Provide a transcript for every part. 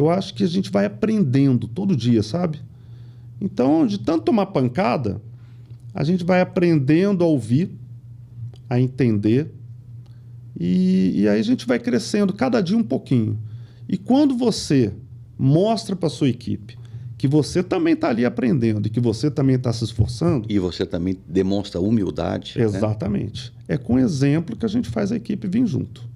Eu acho que a gente vai aprendendo todo dia, sabe? Então, de tanto tomar pancada, a gente vai aprendendo a ouvir, a entender, e aí a gente vai crescendo cada dia um pouquinho. E quando você mostra para sua equipe que você também está ali aprendendo e que você também está se esforçando... E você também demonstra humildade. Exatamente. Né? É com exemplo que a gente faz a equipe vir junto.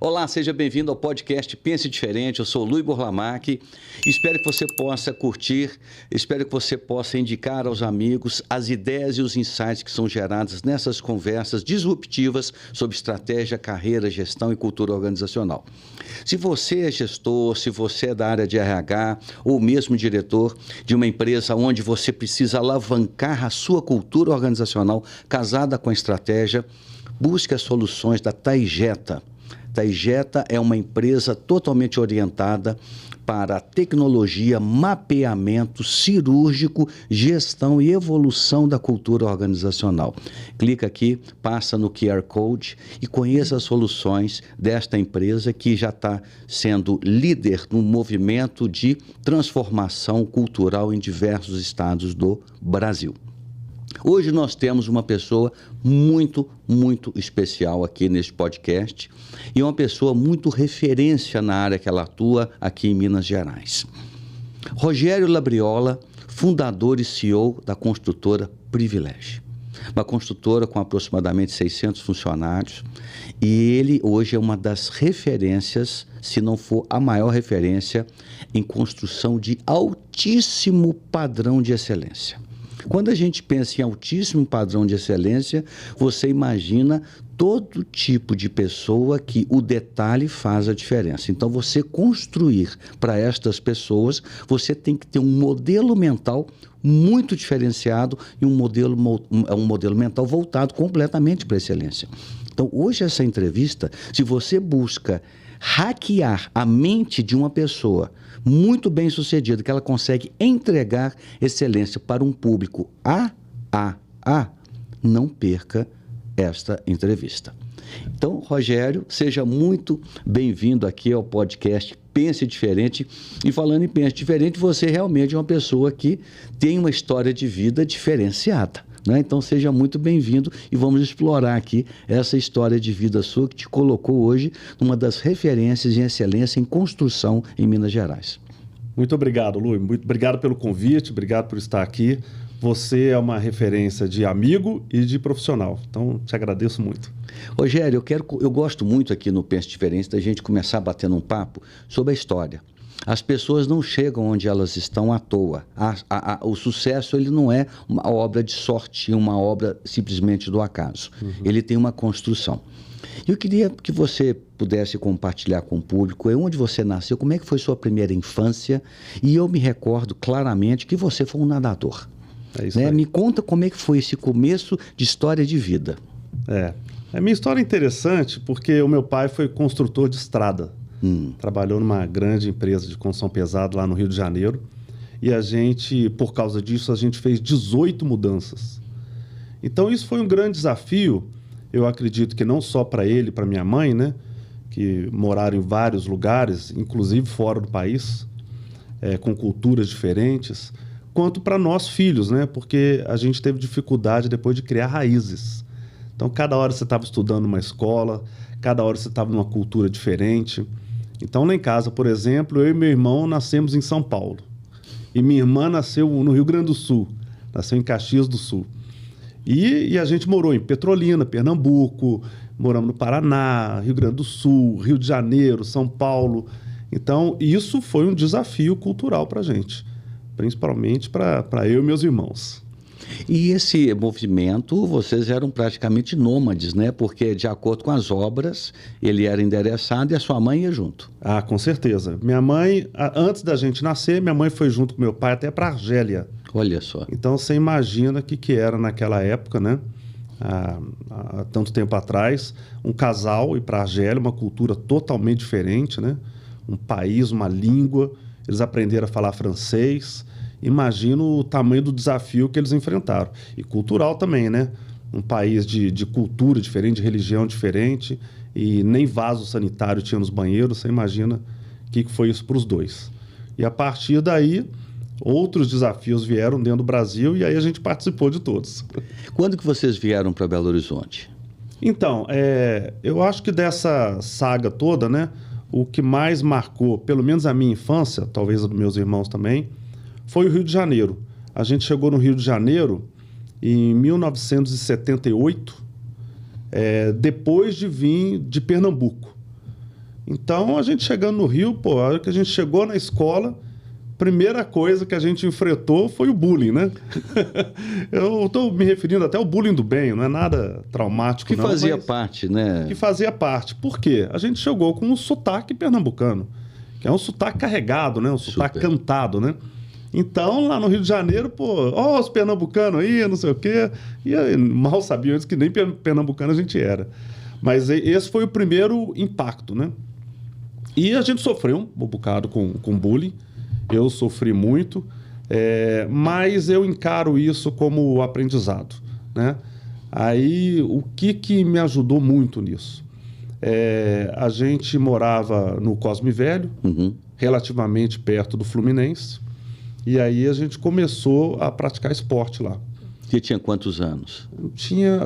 Olá, seja bem-vindo ao podcast Pense Diferente. Eu sou o Luiz Borlamac. Espero que você possa curtir, espero que você possa indicar aos amigos as ideias e os insights que são gerados nessas conversas disruptivas sobre estratégia, carreira, gestão e cultura organizacional. Se você é gestor, se você é da área de RH ou mesmo diretor de uma empresa onde você precisa alavancar a sua cultura organizacional casada com a estratégia, busque as soluções da Taijeta. Taijeta é uma empresa totalmente orientada para tecnologia, mapeamento cirúrgico, gestão e evolução da cultura organizacional. Clica aqui, passa no QR Code e conheça as soluções desta empresa que já está sendo líder no movimento de transformação cultural em diversos estados do Brasil. Hoje nós temos uma pessoa muito especial aqui neste podcast e uma pessoa muito referência na área que ela atua aqui em Minas Gerais. Rogério Labriola, fundador e CEO da construtora Privilégio. Uma construtora com aproximadamente 600 funcionários e ele hoje é uma das referências, se não for a maior referência, em construção de altíssimo padrão de excelência. Quando a gente pensa em altíssimo padrão de excelência, você imagina todo tipo de pessoa que o detalhe faz a diferença. Então, você construir para estas pessoas, você tem que ter um modelo mental muito diferenciado e um modelo mental voltado completamente para a excelência. Então, hoje essa entrevista, se você busca hackear a mente de uma pessoa muito bem sucedida, que ela consegue entregar excelência para um público não perca esta entrevista. Então, Rogério, seja muito bem-vindo aqui ao podcast Pense Diferente. E falando em Pense Diferente, você realmente é uma pessoa que tem uma história de vida diferenciada. Né? Então seja muito bem-vindo e vamos explorar aqui essa história de vida sua que te colocou hoje numa das referências em excelência em construção em Minas Gerais. Muito obrigado, Lu. Muito obrigado pelo convite, obrigado por estar aqui. Você é uma referência de amigo e de profissional, então te agradeço muito. Rogério, eu gosto muito aqui no Pense Diferente da gente começar batendo um papo sobre a história. As pessoas não chegam onde elas estão à toa. O sucesso ele não é uma obra de sorte, uma obra simplesmente do acaso. Ele tem uma construção. Eu queria que você pudesse compartilhar com o público onde você nasceu, como é que foi sua primeira infância, e eu me recordo claramente que você foi um nadador. É isso, né? Me conta como é que foi esse começo de história de vida. A minha história é interessante porque o meu pai foi construtor de estrada. Trabalhou numa grande empresa de construção pesada lá no Rio de Janeiro. E a gente, por causa disso, a gente fez 18 mudanças. Então isso foi um grande desafio, eu acredito que não só para ele e para minha mãe, né, que moraram em vários lugares, inclusive fora do país, com culturas diferentes, quanto para nós filhos, né, porque a gente teve dificuldade depois de criar raízes. Então cada hora você estava estudando numa escola, cada hora você estava numa cultura diferente. Então, lá em casa, por exemplo, eu e meu irmão nascemos em São Paulo. E minha irmã nasceu no Rio Grande do Sul, nasceu em Caxias do Sul. E a gente morou em Petrolina, Pernambuco, moramos no Paraná, Rio Grande do Sul, Rio de Janeiro, São Paulo. Então, isso foi um desafio cultural para a gente, principalmente para eu e meus irmãos. E esse movimento, vocês eram praticamente nômades, né? Porque, de acordo com as obras, ele era endereçado e a sua mãe ia junto. Ah, com certeza. Minha mãe, antes da gente nascer, minha mãe foi junto com meu pai até para Argélia. Olha só. Então, você imagina o que era naquela época, né? Há tanto tempo atrás, um casal ir para Argélia, uma cultura totalmente diferente, né? Um país, uma língua. eles aprenderam a falar francês. Imagino o tamanho do desafio que eles enfrentaram. E cultural também, né? Um país de cultura diferente, de religião diferente, e nem vaso sanitário tinha nos banheiros. Você imagina o que foi isso para os dois. E a partir daí, outros desafios vieram dentro do Brasil e aí a gente participou de todos. Quando que vocês vieram para Belo Horizonte? Então, eu acho que dessa saga toda, né, o que mais marcou, pelo menos a minha infância, talvez a dos meus irmãos também, foi o Rio de Janeiro. A gente chegou no Rio de Janeiro em 1978, depois de vir de Pernambuco. Então, a gente chegando no Rio, a hora que a gente chegou na escola, primeira coisa que a gente enfrentou foi o bullying, né? Eu estou me referindo até ao bullying do bem, não é nada traumático, que não. Que fazia parte, né? Que fazia parte. Por quê? A gente chegou com um sotaque pernambucano, que é um sotaque carregado, né? Um sotaque cantado, né? Então, lá no Rio de Janeiro, os pernambucanos aí, não sei o quê. E aí, mal sabiam eles que nem pernambucano a gente era. Mas esse foi o primeiro impacto, né? E a gente sofreu um bocado com bullying. Eu sofri muito, mas eu encaro isso como aprendizado, né? Aí, o que me ajudou muito nisso? A gente morava no Cosme Velho, relativamente perto do Fluminense, e aí a gente começou a praticar esporte lá. Você tinha quantos anos?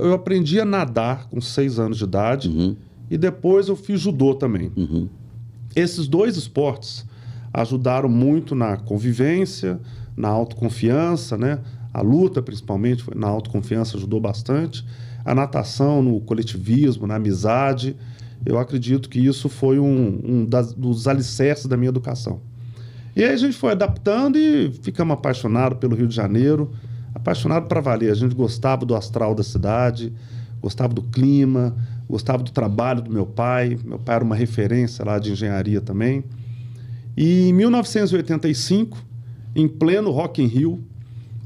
Eu aprendi a nadar com 6 anos de idade, e depois eu fiz judô também. Esses 2 esportes ajudaram muito na convivência, na autoconfiança, né? A luta, principalmente, na autoconfiança ajudou bastante. A natação, no coletivismo, na amizade. Eu acredito que isso foi dos alicerces da minha educação. E aí a gente foi adaptando e ficamos apaixonados pelo Rio de Janeiro. Apaixonado para valer. A gente gostava do astral da cidade, gostava do clima, gostava do trabalho do meu pai. Meu pai era uma referência lá de engenharia também. E em 1985, em pleno Rock in Rio,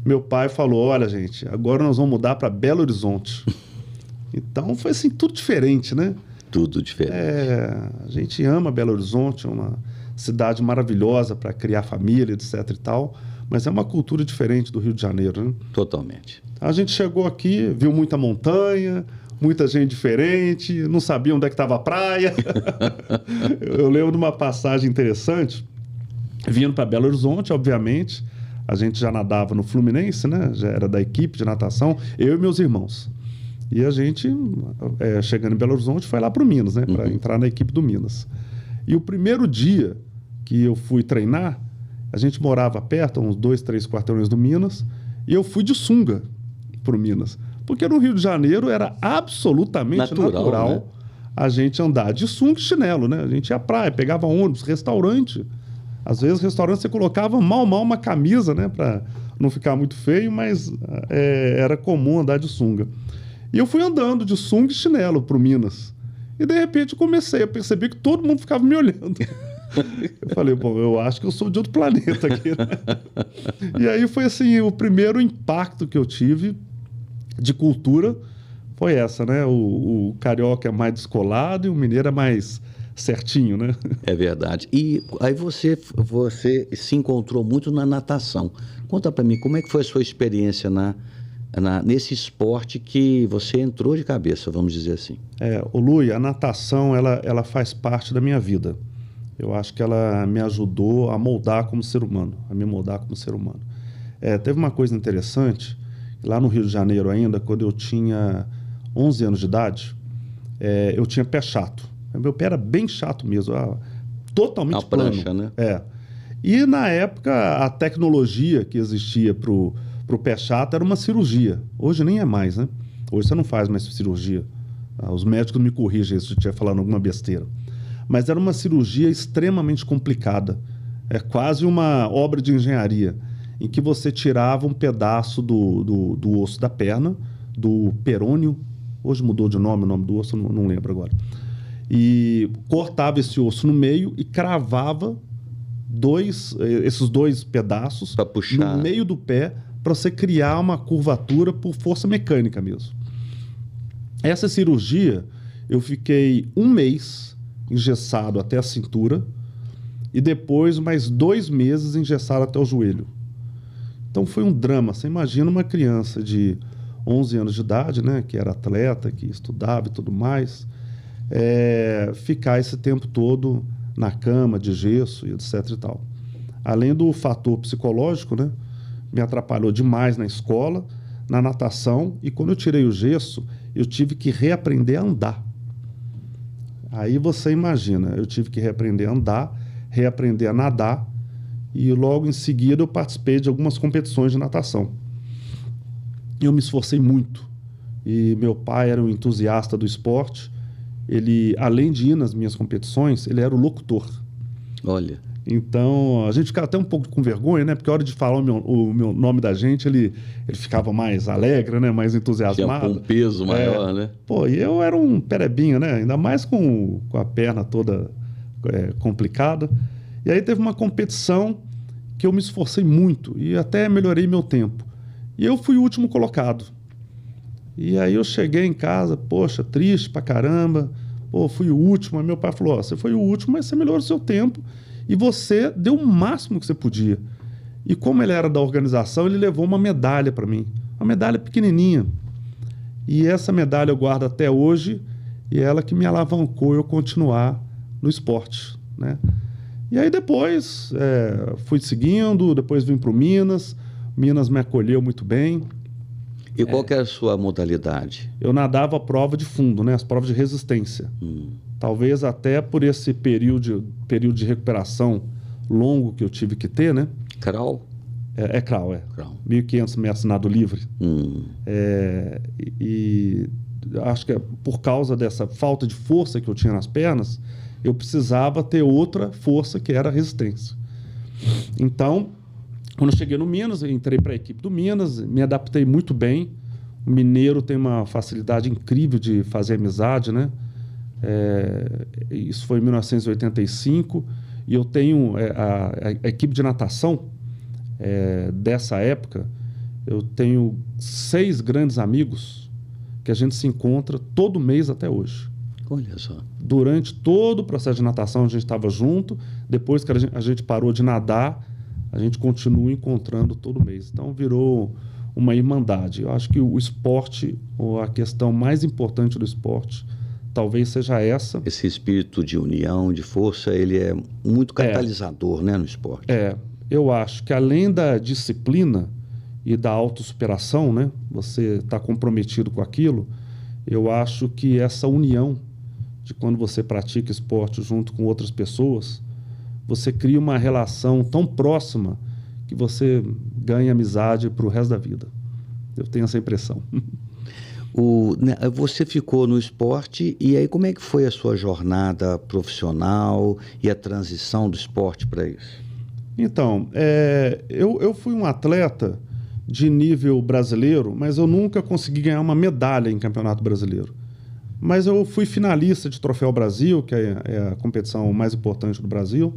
meu pai falou, olha, gente, agora nós vamos mudar para Belo Horizonte. Então, foi assim, tudo diferente, né? Tudo diferente. A gente ama Belo Horizonte, é uma cidade maravilhosa para criar família, etc e tal, mas é uma cultura diferente do Rio de Janeiro, né? Totalmente. A gente chegou aqui, viu muita montanha, muita gente diferente, não sabia onde é que estava a praia. Eu lembro de uma passagem interessante, vindo para Belo Horizonte, obviamente, a gente já nadava no Fluminense, né? Já era da equipe de natação, eu e meus irmãos. E a gente, chegando em Belo Horizonte, foi lá para o Minas, né? Para entrar na equipe do Minas. E o primeiro dia que eu fui treinar, a gente morava perto, uns 2, 3 quarteirões do Minas, e eu fui de sunga para o Minas. Porque no Rio de Janeiro era absolutamente natural né? A gente andar de sunga e chinelo, né? A gente ia à praia, pegava ônibus, restaurante. Às vezes, restaurante você colocava mal uma camisa, né? Para não ficar muito feio, mas era comum andar de sunga. E eu fui andando de sunga e chinelo para o Minas. E, de repente, eu comecei a perceber que todo mundo ficava me olhando. Eu falei, eu acho que eu sou de outro planeta aqui, né? E aí foi assim, o primeiro impacto que eu tive de cultura foi essa, né? O carioca é mais descolado e o mineiro é mais certinho, né? É verdade. E aí você se encontrou muito na natação. Conta para mim, como é que foi a sua experiência nesse esporte que você entrou de cabeça, vamos dizer assim? Lui, a natação, ela faz parte da minha vida. Eu acho que ela me ajudou a moldar como ser humano, a me moldar como ser humano. Teve uma coisa interessante, lá no Rio de Janeiro ainda, quando eu tinha 11 anos de idade, eu tinha pé chato. Meu pé era bem chato mesmo, totalmente plano. Prancha, né? E na época, a tecnologia que existia para o pé chato era uma cirurgia. Hoje nem é mais, né? Hoje você não faz mais cirurgia. Os médicos me corrigem se eu estiver falando alguma besteira. Mas era uma cirurgia extremamente complicada. É quase uma obra de engenharia, em que você tirava um pedaço do osso da perna, do perônio, hoje mudou de nome, o nome do osso, não lembro agora, e cortava esse osso no meio e cravava esses 2 pedaços no meio do pé para você criar uma curvatura por força mecânica mesmo. Essa cirurgia, eu fiquei 1 mês engessado até a cintura, e depois mais 2 meses engessaram até o joelho. Então foi um drama. Você imagina uma criança de 11 anos de idade, né, que era atleta, que estudava e tudo mais, ficar esse tempo todo na cama, de gesso e etc e tal. Além do fator psicológico, né, me atrapalhou demais na escola, na natação, e quando eu tirei o gesso, eu tive que reaprender a andar. Aí você imagina, eu tive que reaprender a andar, reaprender a nadar, e logo em seguida eu participei de algumas competições de natação. Eu me esforcei muito, e meu pai era um entusiasta do esporte. Ele, além de ir nas minhas competições, ele era o locutor. Olha. Então, a gente ficava até um pouco com vergonha, né? Porque a hora de falar o meu nome da gente, ele ficava mais alegre, né? Mais entusiasmado. Tinha um peso maior, né? Pô, e eu era um perebinha, né? Ainda mais com a perna toda complicada. E aí teve uma competição que eu me esforcei muito e até melhorei meu tempo. E eu fui o último colocado. E aí eu cheguei em casa, poxa, triste pra caramba. Pô, fui o último. Aí meu pai falou, você foi o último, mas você melhorou o seu tempo. E você deu o máximo que você podia. E como ele era da organização, ele levou uma medalha para mim. Uma medalha pequenininha. E essa medalha eu guardo até hoje. E é ela que me alavancou eu continuar no esporte, né? E aí depois fui seguindo, depois vim para o Minas. Minas me acolheu muito bem. E qual que era a sua modalidade? Eu nadava a prova de fundo, né? As provas de resistência. Talvez até por esse período de recuperação longo que eu tive que ter, né? Crawl? Crawl, é. Crawl. 1.500 metros nado livre. E acho que por causa dessa falta de força que eu tinha nas pernas, eu precisava ter outra força, que era a resistência. Então, quando eu cheguei no Minas, eu entrei para a equipe do Minas, me adaptei muito bem. O mineiro tem uma facilidade incrível de fazer amizade, né? Isso foi em 1985, e eu tenho a equipe de natação dessa época. Eu tenho 6 grandes amigos que a gente se encontra todo mês até hoje. Olha só. Durante todo o processo de natação a gente estava junto. Depois que a gente parou de nadar, a gente continua encontrando todo mês. Então virou uma irmandade. Eu acho que o esporte, ou a questão mais importante do esporte, talvez seja essa. Esse espírito de união, de força, ele é muito catalisador, né, no esporte. Eu acho que além da disciplina e da autossuperação, né, você está comprometido com aquilo, eu acho que essa união de quando você pratica esporte junto com outras pessoas, você cria uma relação tão próxima que você ganha amizade para o resto da vida. Eu tenho essa impressão. Você ficou no esporte, e aí como é que foi a sua jornada profissional e a transição do esporte para isso? Então, eu fui um atleta de nível brasileiro, mas eu nunca consegui ganhar uma medalha em campeonato brasileiro. Mas eu fui finalista de Troféu Brasil, que é a competição mais importante do Brasil.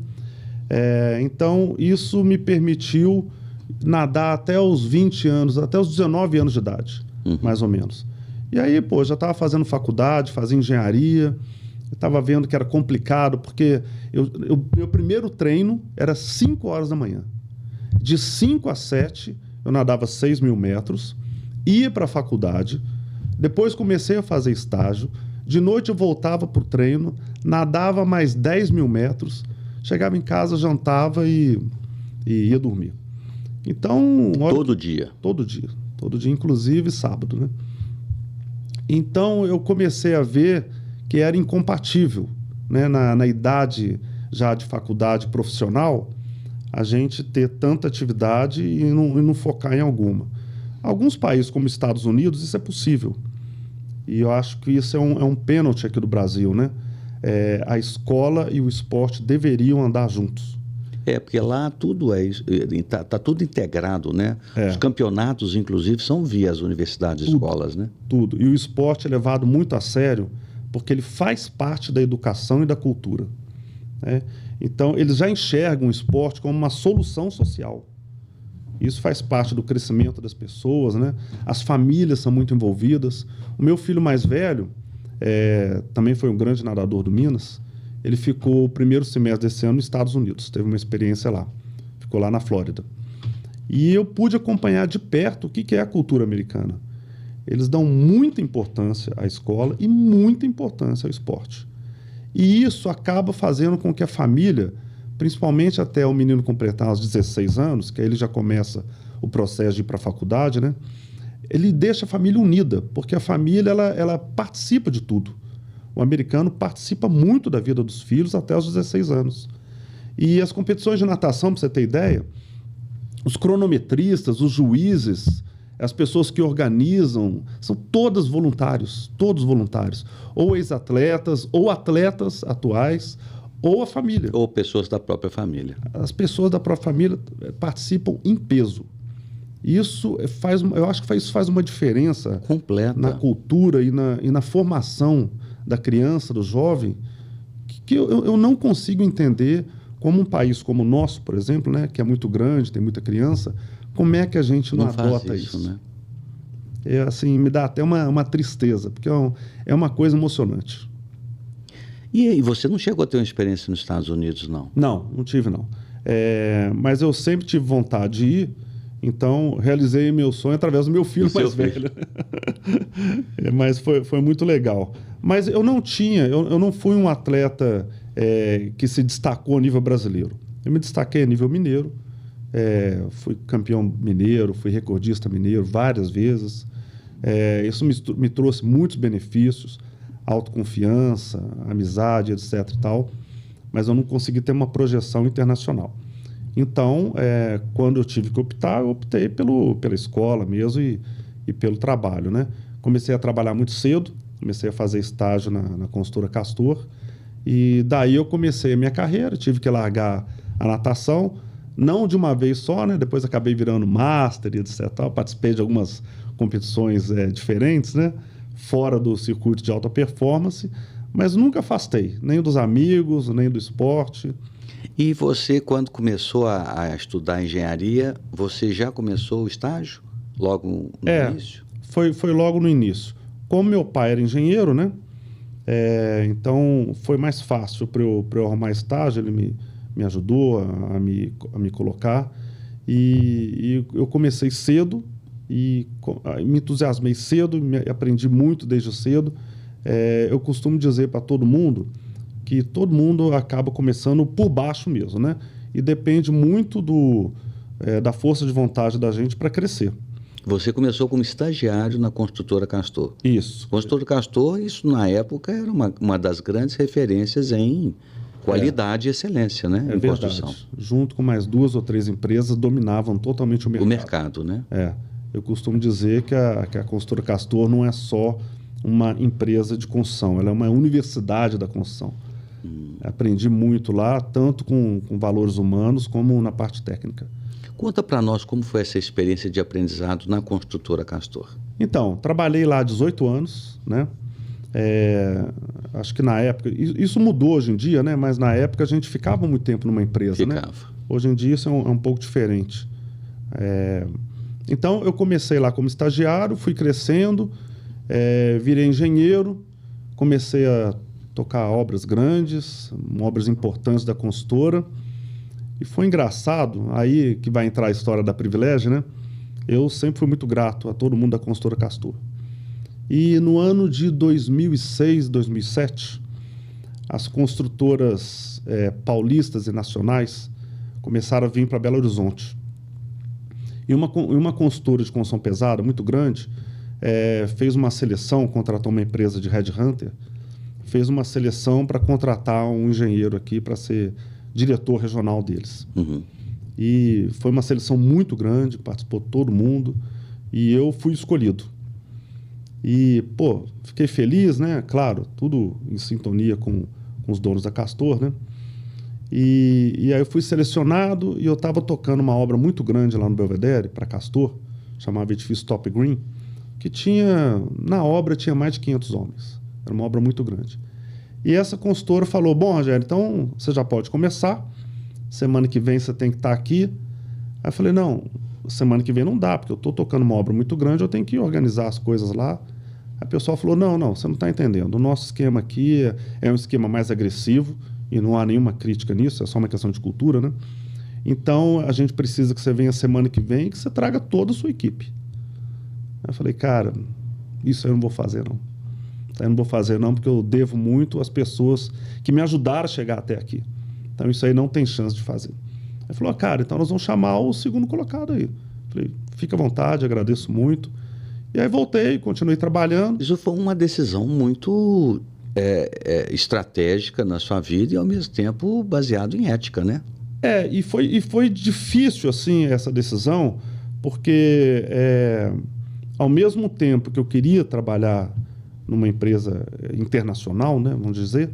Então, isso me permitiu nadar até os 20 anos, até os 19 anos de idade, mais ou menos. E aí, pô, já estava fazendo faculdade, fazia engenharia, eu estava vendo que era complicado, porque meu primeiro treino era 5 horas da manhã. De 5 a 7, eu nadava 6.000 metros, ia para a faculdade, depois comecei a fazer estágio, de noite eu voltava para o treino, nadava mais 10.000 metros, chegava em casa, jantava e ia dormir. Então... Todo dia? Todo dia, inclusive sábado, né? Então eu comecei a ver que era incompatível, né? Na idade já de faculdade profissional, a gente ter tanta atividade e não focar em alguma. Alguns países, como Estados Unidos, isso é possível. E eu acho que isso é um pênalti aqui do Brasil, né? A escola e o esporte deveriam andar juntos. Porque lá tudo tá tudo integrado, né? Os campeonatos, inclusive, são via as universidades e escolas, né? Tudo. E o esporte é levado muito a sério porque ele faz parte da educação e da cultura, né? Então, eles já enxergam o esporte como uma solução social. Isso faz parte do crescimento das pessoas, né? As famílias são muito envolvidas. O meu filho mais velho também foi um grande nadador do Minas. ele ficou o primeiro semestre desse ano nos Estados Unidos, teve uma experiência lá, ficou lá na Flórida. E eu pude acompanhar de perto o que é a cultura americana. Eles dão muita importância à escola e muita importância ao esporte. E isso acaba fazendo com que a família, principalmente até o menino completar os 16 anos, que aí ele já começa o processo de ir para a faculdade, né? Ele deixa a família unida, porque a família ela participa de tudo. O americano participa muito da vida dos filhos até os 16 anos. E as competições de natação, para você ter ideia, os cronometristas, os juízes, as pessoas que organizam, são todos voluntários. Ou ex-atletas, ou atletas atuais, ou a família. Ou pessoas da própria família. As pessoas da própria família participam em peso. Isso eu acho que isso faz uma diferença completa na cultura e na formação da criança, do jovem, que eu não consigo entender como um país como o nosso, por exemplo, né, que é muito grande, tem muita criança, como é que a gente não adota isso? Né? Assim, me dá até uma tristeza, porque é uma coisa emocionante. E você não chegou a ter uma experiência nos Estados Unidos, não? Não tive, não. Mas eu sempre tive vontade de ir, então realizei meu sonho através do meu filho mais velho. Mas foi muito legal. Mas eu não fui um atleta que se destacou a nível brasileiro. Eu me destaquei a nível mineiro, fui campeão mineiro, fui recordista mineiro várias vezes. Isso me trouxe muitos benefícios, autoconfiança, amizade, etc. e tal, mas eu não consegui ter uma projeção internacional. Então, quando eu tive que optar, eu optei pela escola mesmo e pelo trabalho, né? Comecei a trabalhar muito cedo, comecei a fazer estágio na consultora Castor, e daí eu comecei a minha carreira, tive que largar a natação, não de uma vez só, né? Depois acabei virando master e etc. Participei de algumas competições diferentes, né? Fora do circuito de alta performance, mas nunca afastei, nem dos amigos, nem do esporte. E você, quando começou a estudar engenharia, você já começou o estágio? Logo no início? Foi logo no início. Como meu pai era engenheiro, né? Então foi mais fácil para eu arrumar estágio, ele me ajudou a me colocar. E eu comecei cedo e me entusiasmei cedo, aprendi muito desde cedo. Eu costumo dizer para todo mundo que todo mundo acaba começando por baixo mesmo, né? E depende muito da força de vontade da gente para crescer. Você começou como estagiário na construtora Castor. Isso. Construtora Castor, isso na época era uma das grandes referências em qualidade e excelência, né? Em construção. Junto com mais 2 ou 3 empresas, dominavam totalmente o mercado. O mercado, né? Eu costumo dizer que a construtora Castor não é só uma empresa de construção, ela é uma universidade da construção. Aprendi muito lá, tanto com valores humanos como na parte técnica. Conta para nós como foi essa experiência de aprendizado na construtora Castor. Então, trabalhei lá há 18 anos, né? Acho que na época, isso mudou hoje em dia, né? Mas na época a gente ficava muito tempo numa empresa, né? Hoje em dia isso é um pouco diferente. Então, eu comecei lá como estagiário, fui crescendo, virei engenheiro, comecei a tocar obras grandes, obras importantes da consultora. E foi engraçado, aí que vai entrar a história da Privilégio, né? Eu sempre fui muito grato a todo mundo da consultora Castor. E no ano de 2006, 2007, as construtoras paulistas e nacionais começaram a vir para Belo Horizonte. E uma consultora de construção pesada, muito grande, fez uma seleção, contratou uma empresa de headhunter, fez uma seleção para contratar um engenheiro aqui para ser diretor regional deles. E foi uma seleção muito grande, participou todo mundo, e eu fui escolhido. E, fiquei feliz, né? Claro, tudo em sintonia com os donos da Castor, né? E aí eu fui selecionado e eu estava tocando uma obra muito grande lá no Belvedere, para Castor, chamava Edifício Top Green, que na obra tinha mais de 500 homens. Era uma obra muito grande. E essa consultora falou, bom, Rogério, então você já pode começar, semana que vem você tem que estar aqui. Aí eu falei, não, semana que vem não dá, porque eu estou tocando uma obra muito grande, eu tenho que organizar as coisas lá. Aí o pessoal falou, não, você não está entendendo, o nosso esquema aqui é um esquema mais agressivo, e não há nenhuma crítica nisso, é só uma questão de cultura, né? Então, a gente precisa que você venha semana que vem e que você traga toda a sua equipe. Eu falei, cara, isso eu não vou fazer, não. Eu não vou fazer, não, porque eu devo muito às pessoas que me ajudaram a chegar até aqui. Então, isso aí não tem chance de fazer. Ele falou, cara, então nós vamos chamar o segundo colocado aí. Eu falei, fica à vontade, agradeço muito. E aí voltei, continuei trabalhando. Isso foi uma decisão muito estratégica na sua vida e, ao mesmo tempo, baseado em ética, né? E foi difícil, assim, essa decisão, porque ao mesmo tempo que eu queria trabalhar numa empresa internacional, né, vamos dizer,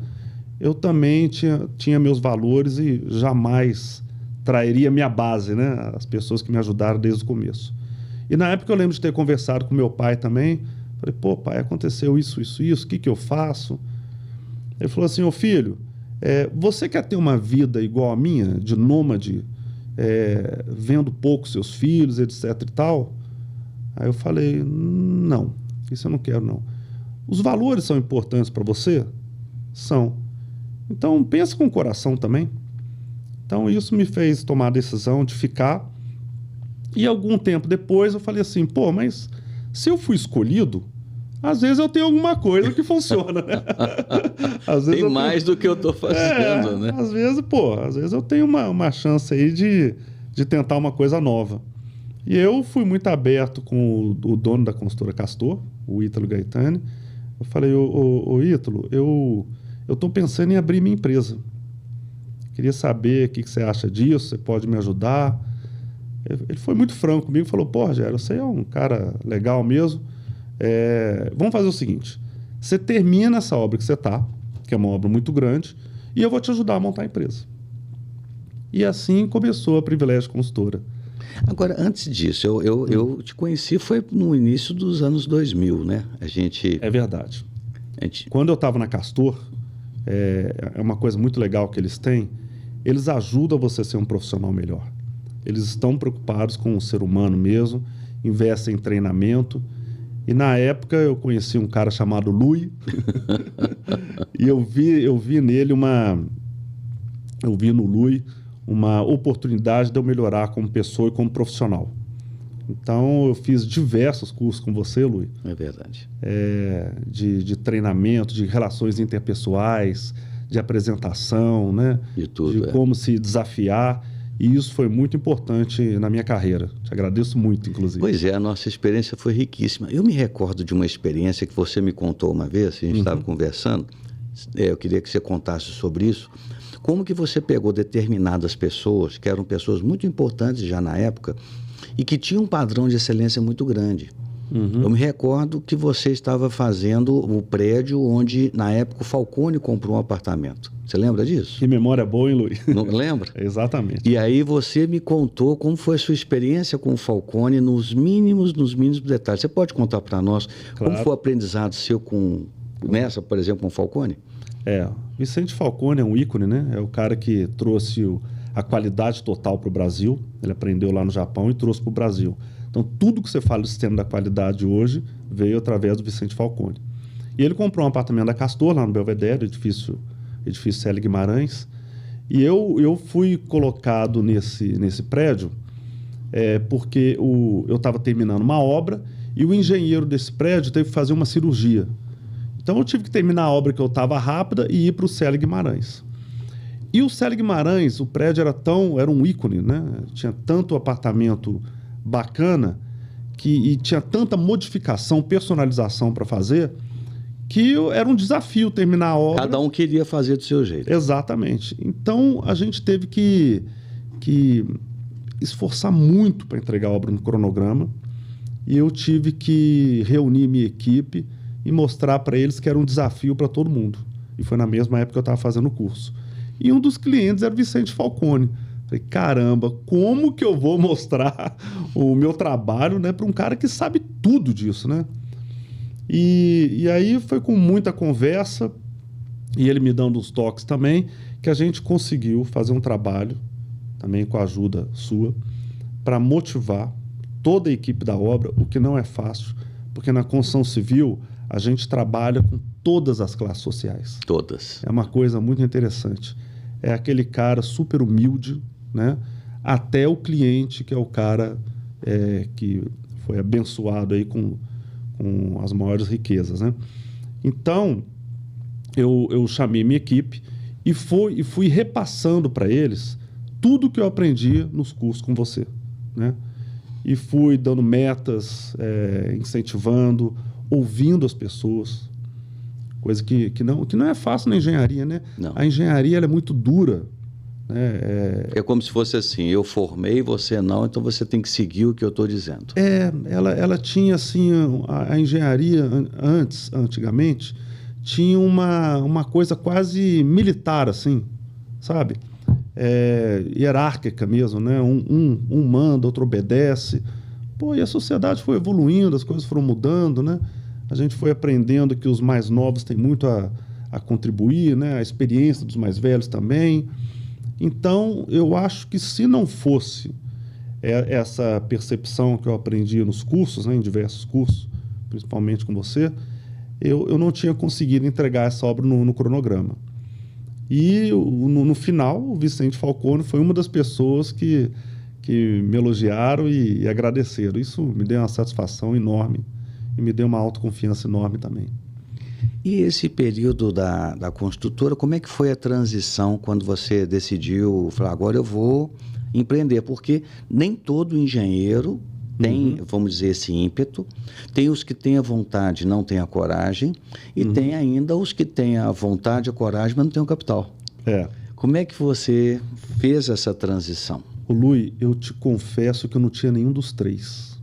eu também tinha meus valores e jamais trairia minha base, né, as pessoas que me ajudaram desde o começo. E na época eu lembro de ter conversado com meu pai também. Falei, pô, pai, aconteceu isso, o que eu faço? Ele falou assim, ô filho, você quer ter uma vida igual a minha, de nômade, vendo pouco seus filhos, etc e tal? Aí eu falei, não, isso eu não quero, não. Os valores são importantes para você? São. Então, pensa com o coração também. Então, isso me fez tomar a decisão de ficar. E algum tempo depois eu falei assim, pô, mas se eu fui escolhido, às vezes eu tenho alguma coisa que funciona, né? Às vezes tem mais do que eu estou fazendo, né? Às vezes eu tenho uma chance aí de tentar uma coisa nova. E eu fui muito aberto com o dono da consultora Castor, o Ítalo Gaetani. Eu falei, ô Ítalo, eu estou pensando em abrir minha empresa. Queria saber o que você acha disso, você pode me ajudar? Ele foi muito franco comigo e falou, pô, Rogério, você é um cara legal mesmo. Vamos fazer o seguinte, você termina essa obra que você está, que é uma obra muito grande, e eu vou te ajudar a montar a empresa. E assim começou a Privilégio Consultora. Agora, antes disso, eu te conheci, foi no início dos anos 2000, né? É verdade. Quando eu estava na Castor, é uma coisa muito legal que eles têm, eles ajudam você a ser um profissional melhor. Eles estão preocupados com o ser humano mesmo, investem em treinamento. E na época eu conheci um cara chamado Lui, e eu vi nele no Lui uma oportunidade de eu melhorar como pessoa e como profissional. Então, eu fiz diversos cursos com você, Lui. É verdade. De treinamento, de relações interpessoais, de apresentação, né? De tudo, de como se desafiar. E isso foi muito importante na minha carreira. Te agradeço muito, inclusive. Pois é, a nossa experiência foi riquíssima. Eu me recordo de uma experiência que você me contou uma vez, a gente estava conversando. Eu queria que você contasse sobre isso. Como que você pegou determinadas pessoas, que eram pessoas muito importantes já na época, e que tinham um padrão de excelência muito grande. Eu me recordo que você estava fazendo o prédio onde, na época, o Falcone comprou um apartamento. Você lembra disso? Que memória boa, hein, Luiz? Não lembra? Exatamente. E aí você me contou como foi a sua experiência com o Falcone nos mínimos detalhes. Você pode contar para nós como foi o aprendizado seu nessa, por exemplo, com o Falcone? Vicente Falcone é um ícone, né? É o cara que trouxe a qualidade total para o Brasil. Ele aprendeu lá no Japão e trouxe para o Brasil. Então, tudo que você fala do sistema da qualidade hoje veio através do Vicente Falcone. E ele comprou um apartamento da Castor, lá no Belvedere, edifício Célio Guimarães. E eu fui colocado nesse prédio porque eu estava terminando uma obra e o engenheiro desse prédio teve que fazer uma cirurgia. Então, eu tive que terminar a obra que eu estava rápida e ir para o Célio Guimarães. E o Célio Guimarães, o prédio era um ícone, né? Tinha tanto apartamento bacana e tinha tanta modificação, personalização para fazer, que era um desafio terminar a obra. Cada um queria fazer do seu jeito. Exatamente. Então, a gente teve que esforçar muito para entregar a obra no cronograma, e eu tive que reunir minha equipe e mostrar para eles que era um desafio para todo mundo. E foi na mesma época que eu estava fazendo o curso. E um dos clientes era o Vicente Falcone. Falei, caramba, como que eu vou mostrar o meu trabalho, né, para um cara que sabe tudo disso, né? E aí foi com muita conversa, e ele me dando uns toques também, que a gente conseguiu fazer um trabalho, também com a ajuda sua, para motivar toda a equipe da obra, o que não é fácil, porque na construção civil a gente trabalha com todas as classes sociais. Todas. É uma coisa muito interessante. é aquele cara super humilde, né? Até o cliente, que é o cara que foi abençoado aí com as maiores riquezas, né? Então, eu chamei minha equipe e fui repassando para eles tudo que eu aprendi nos cursos com você, né? E fui dando metas, incentivando, ouvindo as pessoas, coisa que não é fácil na engenharia, né? Não. A engenharia ela é muito dura, né? É como se fosse assim, eu formei, você não, então você tem que seguir o que eu estou dizendo. Ela tinha assim, a engenharia antigamente, tinha uma coisa quase militar, assim, sabe? Hierárquica mesmo, né? Um manda, outro obedece. Pô, e a sociedade foi evoluindo, as coisas foram mudando, né? A gente foi aprendendo que os mais novos têm muito a contribuir, né? A experiência dos mais velhos também. Então, eu acho que se não fosse essa percepção que eu aprendi nos cursos, né? Em diversos cursos, principalmente com você, eu não tinha conseguido entregar essa obra no cronograma. E no final, o Vicente Falcone foi uma das pessoas que me elogiaram e agradeceram. Isso me deu uma satisfação enorme e me deu uma autoconfiança enorme também. E esse período da construtora, como é que foi a transição quando você decidiu falar, agora eu vou empreender? Porque nem todo engenheiro tem, vamos dizer, esse ímpeto. Tem os que têm a vontade, não têm a coragem, e tem ainda os que têm a vontade, a coragem, mas não têm o capital. Como é que você fez essa transição? Lui, eu te confesso que eu não tinha nenhum dos três.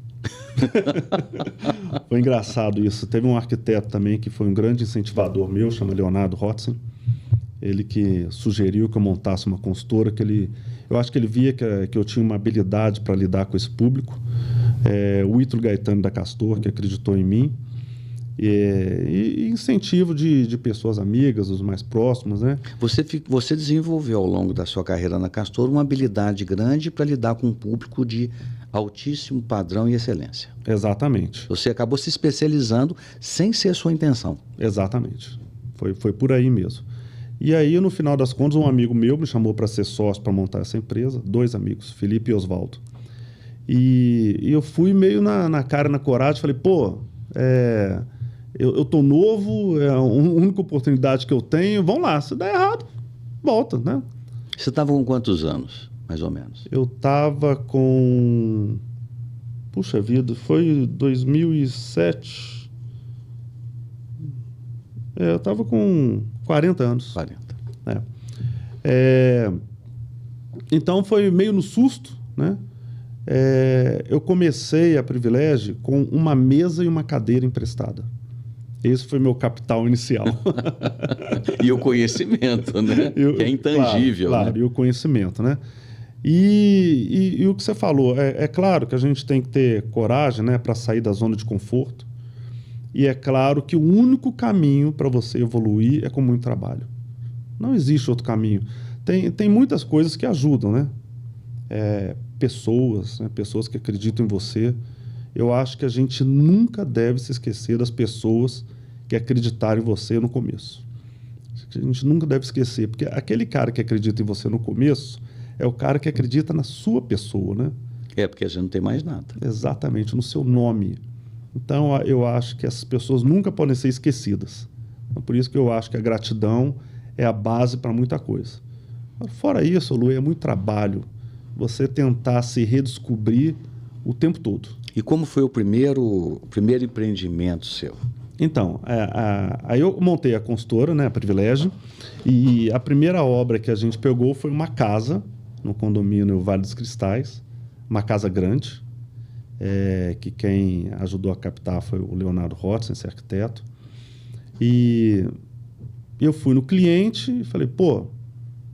Foi engraçado isso. Teve um arquiteto também que foi um grande incentivador meu, chama Leonardo Rotzen. Ele que sugeriu que eu montasse uma consultora, eu acho que ele via que eu tinha uma habilidade para lidar com esse público. O Ítalo Gaetano da Castor, que acreditou em mim. E incentivo de pessoas amigas, os mais próximos, né? Você desenvolveu ao longo da sua carreira na Castor uma habilidade grande para lidar com um público de altíssimo padrão e excelência. Exatamente. Você acabou se especializando sem ser sua intenção. Exatamente. Foi por aí mesmo. E aí, no final das contas, um amigo meu me chamou para ser sócio para montar essa empresa. 2 amigos, Felipe e Oswaldo. E eu fui meio na cara, na coragem, falei, pô, eu tô novo, é a única oportunidade que eu tenho, vamos lá, se der errado, volta, né? Você estava com quantos anos, mais ou menos? Eu estava com... Puxa vida, foi 2007. Eu estava com 40 anos. 40. Então foi meio no susto, né? Eu comecei a Privilégio com uma mesa e uma cadeira emprestada. Esse foi meu capital inicial. E o conhecimento, né? Que é intangível. Claro, né? E o conhecimento, né? E o que você falou, é claro que a gente tem que ter coragem, né, para sair da zona de conforto. E é claro que o único caminho para você evoluir é com muito trabalho. Não existe outro caminho. Tem muitas coisas que ajudam, né? Pessoas que acreditam em você. Eu acho que a gente nunca deve se esquecer das pessoas que acreditaram em você no começo. A gente nunca deve esquecer, porque aquele cara que acredita em você no começo é o cara que acredita na sua pessoa, né? Porque a gente não tem mais nada. Exatamente, no seu nome. Então, eu acho que essas pessoas nunca podem ser esquecidas. Então, por isso que eu acho que a gratidão é a base para muita coisa. Fora isso, Lu, é muito trabalho você tentar se redescobrir o tempo todo. E como foi o primeiro empreendimento seu? Então, aí eu montei a consultora, né, a Privilégio, e a primeira obra que a gente pegou foi uma casa no condomínio Vale dos Cristais, uma casa grande, que quem ajudou a captar foi o Leonardo Rotzen, esse arquiteto. E eu fui no cliente e falei, pô,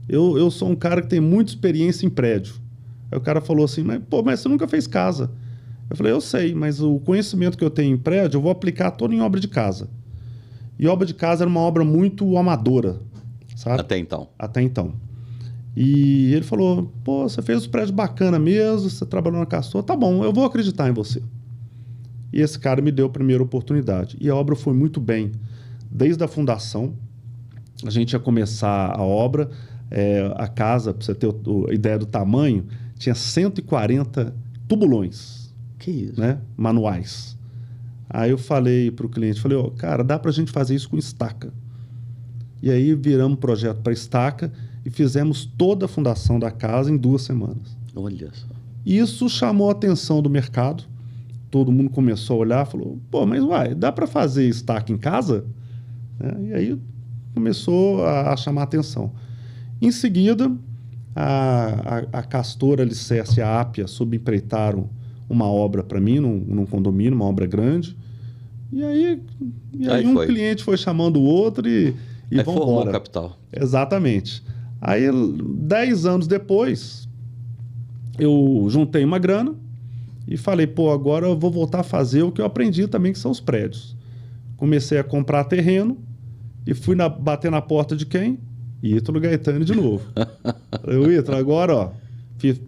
eu sou um cara que tem muita experiência em prédio. Aí o cara falou assim, mas você nunca fez casa. Eu falei, eu sei, mas o conhecimento que eu tenho em prédio, eu vou aplicar todo em obra de casa. E obra de casa era uma obra muito amadora, sabe? Até então. Até então. E ele falou, pô, você fez um prédio bacana mesmo, você trabalhou na Castor, tá bom, eu vou acreditar em você. E esse cara me deu a primeira oportunidade. E a obra foi muito bem. Desde a fundação, a gente ia começar a obra, A casa, para você ter a ideia do tamanho, tinha 140 tubulões. Que isso? Né? Manuais. Aí eu falei para o cliente, cara, dá para a gente fazer isso com estaca. E aí viramos um projeto para estaca e fizemos toda a fundação da casa em 2 semanas. Olha só. Isso chamou a atenção do mercado. Todo mundo começou a olhar, falou, mas dá para fazer estaca em casa? E aí começou a chamar a atenção. Em seguida, a Castor Alicerce e a Ápia subempreitaram uma obra para mim, num condomínio, uma obra grande. E aí um cliente foi chamando o outro e vamos formou embora. O capital. Exatamente. Aí, 10 anos depois, eu juntei uma grana e falei, agora eu vou voltar a fazer o que eu aprendi também, que são os prédios. Comecei a comprar terreno e fui bater na porta de quem? Ítalo Gaetani de novo. Falei, Ítalo, agora,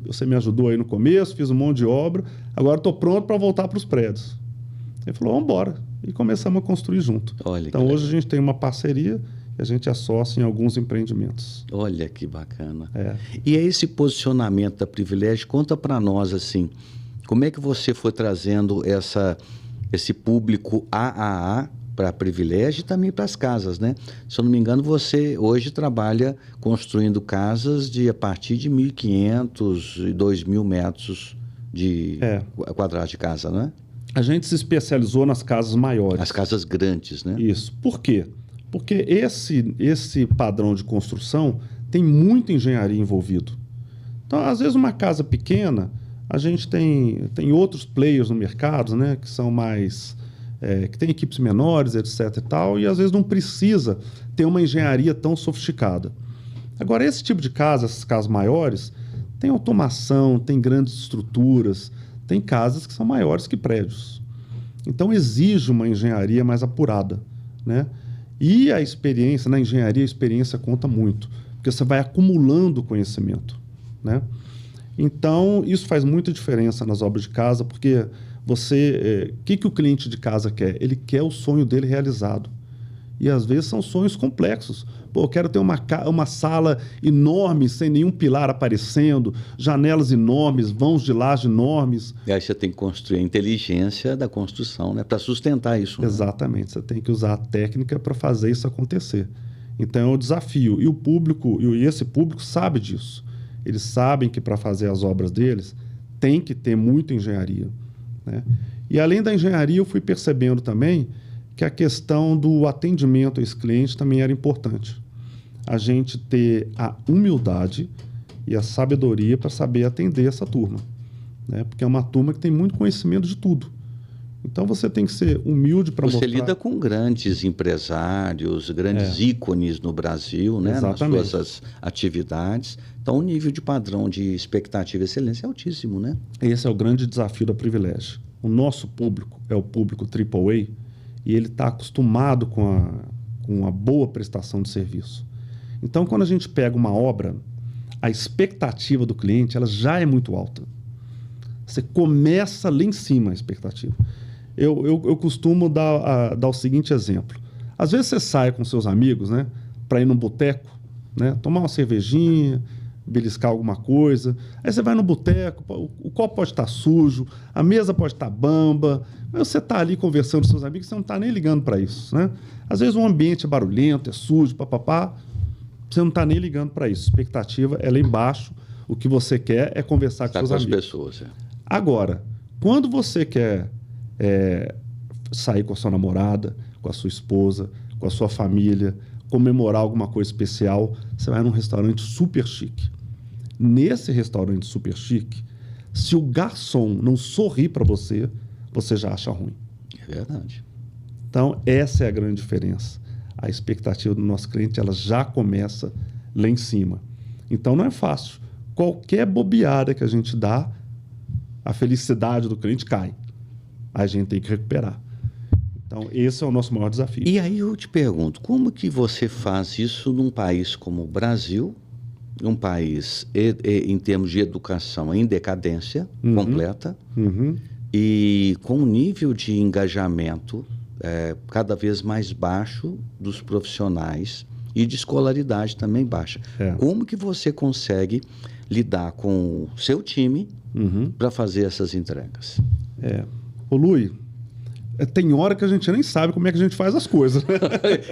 você me ajudou aí no começo, fiz um monte de obra, agora estou pronto para voltar para os prédios. Ele falou, vamos embora. E começamos a construir junto. Então, hoje a gente tem uma parceria e a gente é sócio em alguns empreendimentos. Olha que bacana. E esse posicionamento da Privilégio, conta para nós, assim, como é que você foi trazendo esse público AAA para Privilégio e também para as casas, né? Se eu não me engano, você hoje trabalha construindo casas a partir de 1.500 e 2.000 metros de quadrados de casa, né? A gente se especializou nas casas maiores. As casas grandes, né? Isso. Por quê? Porque esse padrão de construção tem muita engenharia envolvido. Então, às vezes, uma casa pequena, a gente tem outros players no mercado, né, que são mais... que tem equipes menores, etc. e tal, e às vezes não precisa ter uma engenharia tão sofisticada. Agora, esse tipo de casa, essas casas maiores, tem automação, tem grandes estruturas, tem casas que são maiores que prédios. Então, exige uma engenharia mais apurada, né? E a experiência, na engenharia, a experiência conta muito, porque você vai acumulando conhecimento, né? Então, isso faz muita diferença nas obras de casa, porque o que o cliente de casa quer? Ele quer o sonho dele realizado. E, às vezes, são sonhos complexos. Eu quero ter uma sala enorme, sem nenhum pilar aparecendo, janelas enormes, vãos de laje enormes. E aí você tem que construir a inteligência da construção, né, para sustentar isso. Né? Exatamente. Você tem que usar a técnica para fazer isso acontecer. Então, é um desafio. E o público, e esse público sabe disso. Eles sabem que para fazer as obras deles, tem que ter muita engenharia, né? E, além da engenharia, eu fui percebendo também que a questão do atendimento a esse cliente também era importante. A gente ter a humildade e a sabedoria para saber atender essa turma, né? Porque é uma turma que tem muito conhecimento de tudo. Então, você tem que ser humilde para mostrar... Você lida com grandes empresários, grandes ícones no Brasil, né? Exatamente. Nas suas atividades. Então, o nível de padrão de expectativa e excelência é altíssimo, né? Esse é o grande desafio da Privilégio. O nosso público é o público AAA e ele está acostumado com a boa prestação de serviço. Então, quando a gente pega uma obra, a expectativa do cliente ela já é muito alta. Você começa lá em cima a expectativa. Eu costumo dar o seguinte exemplo. Às vezes você sai com seus amigos, né, para ir num boteco, né, tomar uma cervejinha, beliscar alguma coisa. Aí você vai no boteco, o copo pode estar sujo, a mesa pode estar bamba, mas você está ali conversando com seus amigos, você não está nem ligando para isso, né? Às vezes o ambiente é barulhento, é sujo, papapá, você não está nem ligando para isso. A expectativa é lá embaixo, o que você quer é conversar com seus amigos. Com as pessoas. Agora, quando você quer sair com a sua namorada, com a sua esposa, com a sua família, comemorar alguma coisa especial, você vai num restaurante super chique. Nesse restaurante super chique, se o garçom não sorrir para você, você já acha ruim. É verdade. Então, essa é a grande diferença. A expectativa do nosso cliente ela já começa lá em cima. Então, não é fácil. Qualquer bobeada que a gente dá, a felicidade do cliente cai. A gente tem que recuperar. Então, esse é o nosso maior desafio. E aí eu te pergunto, como que você faz isso num país como o Brasil, um país, em termos de educação, em decadência completa, e com um nível de engajamento cada vez mais baixo dos profissionais e de escolaridade também baixa. Como que você consegue lidar com o seu time para fazer essas entregas? Ô Luiz, tem hora que a gente nem sabe como é que a gente faz as coisas.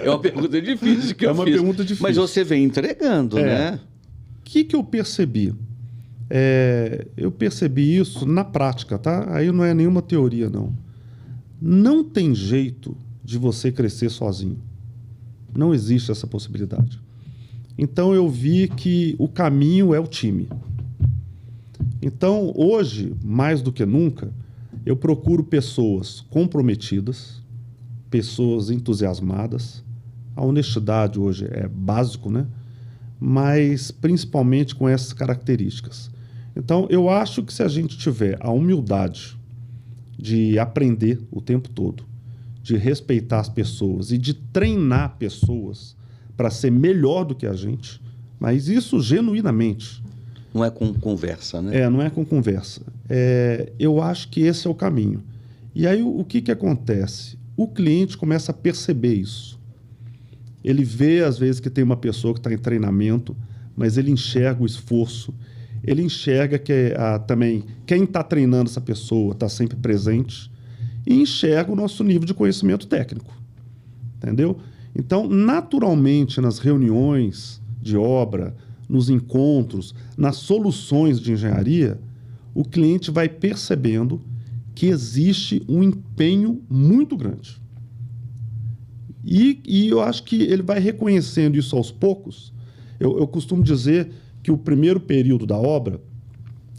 É uma pergunta difícil que eu fiz. É uma pergunta difícil. Mas você vem entregando, né? O que eu percebi? Eu percebi isso na prática, tá? Aí não é nenhuma teoria, não. Não tem jeito de você crescer sozinho. Não existe essa possibilidade. Então eu vi que o caminho é o time. Então hoje, mais do que nunca, eu procuro pessoas comprometidas, pessoas entusiasmadas. A honestidade hoje é básico, né? Mas principalmente com essas características. Então, eu acho que se a gente tiver a humildade de aprender o tempo todo, de respeitar as pessoas e de treinar pessoas para ser melhor do que a gente, mas isso genuinamente. Não é com conversa, né? Não é com conversa. Eu acho que esse é o caminho. E aí, o que acontece? O cliente começa a perceber isso. Ele vê, às vezes, que tem uma pessoa que está em treinamento, mas ele enxerga o esforço, ele enxerga que também quem está treinando essa pessoa está sempre presente e enxerga o nosso nível de conhecimento técnico. Entendeu? Então, naturalmente, nas reuniões de obra, nos encontros, nas soluções de engenharia, o cliente vai percebendo que existe um empenho muito grande. E eu acho que ele vai reconhecendo isso aos poucos. Eu costumo dizer que o primeiro período da obra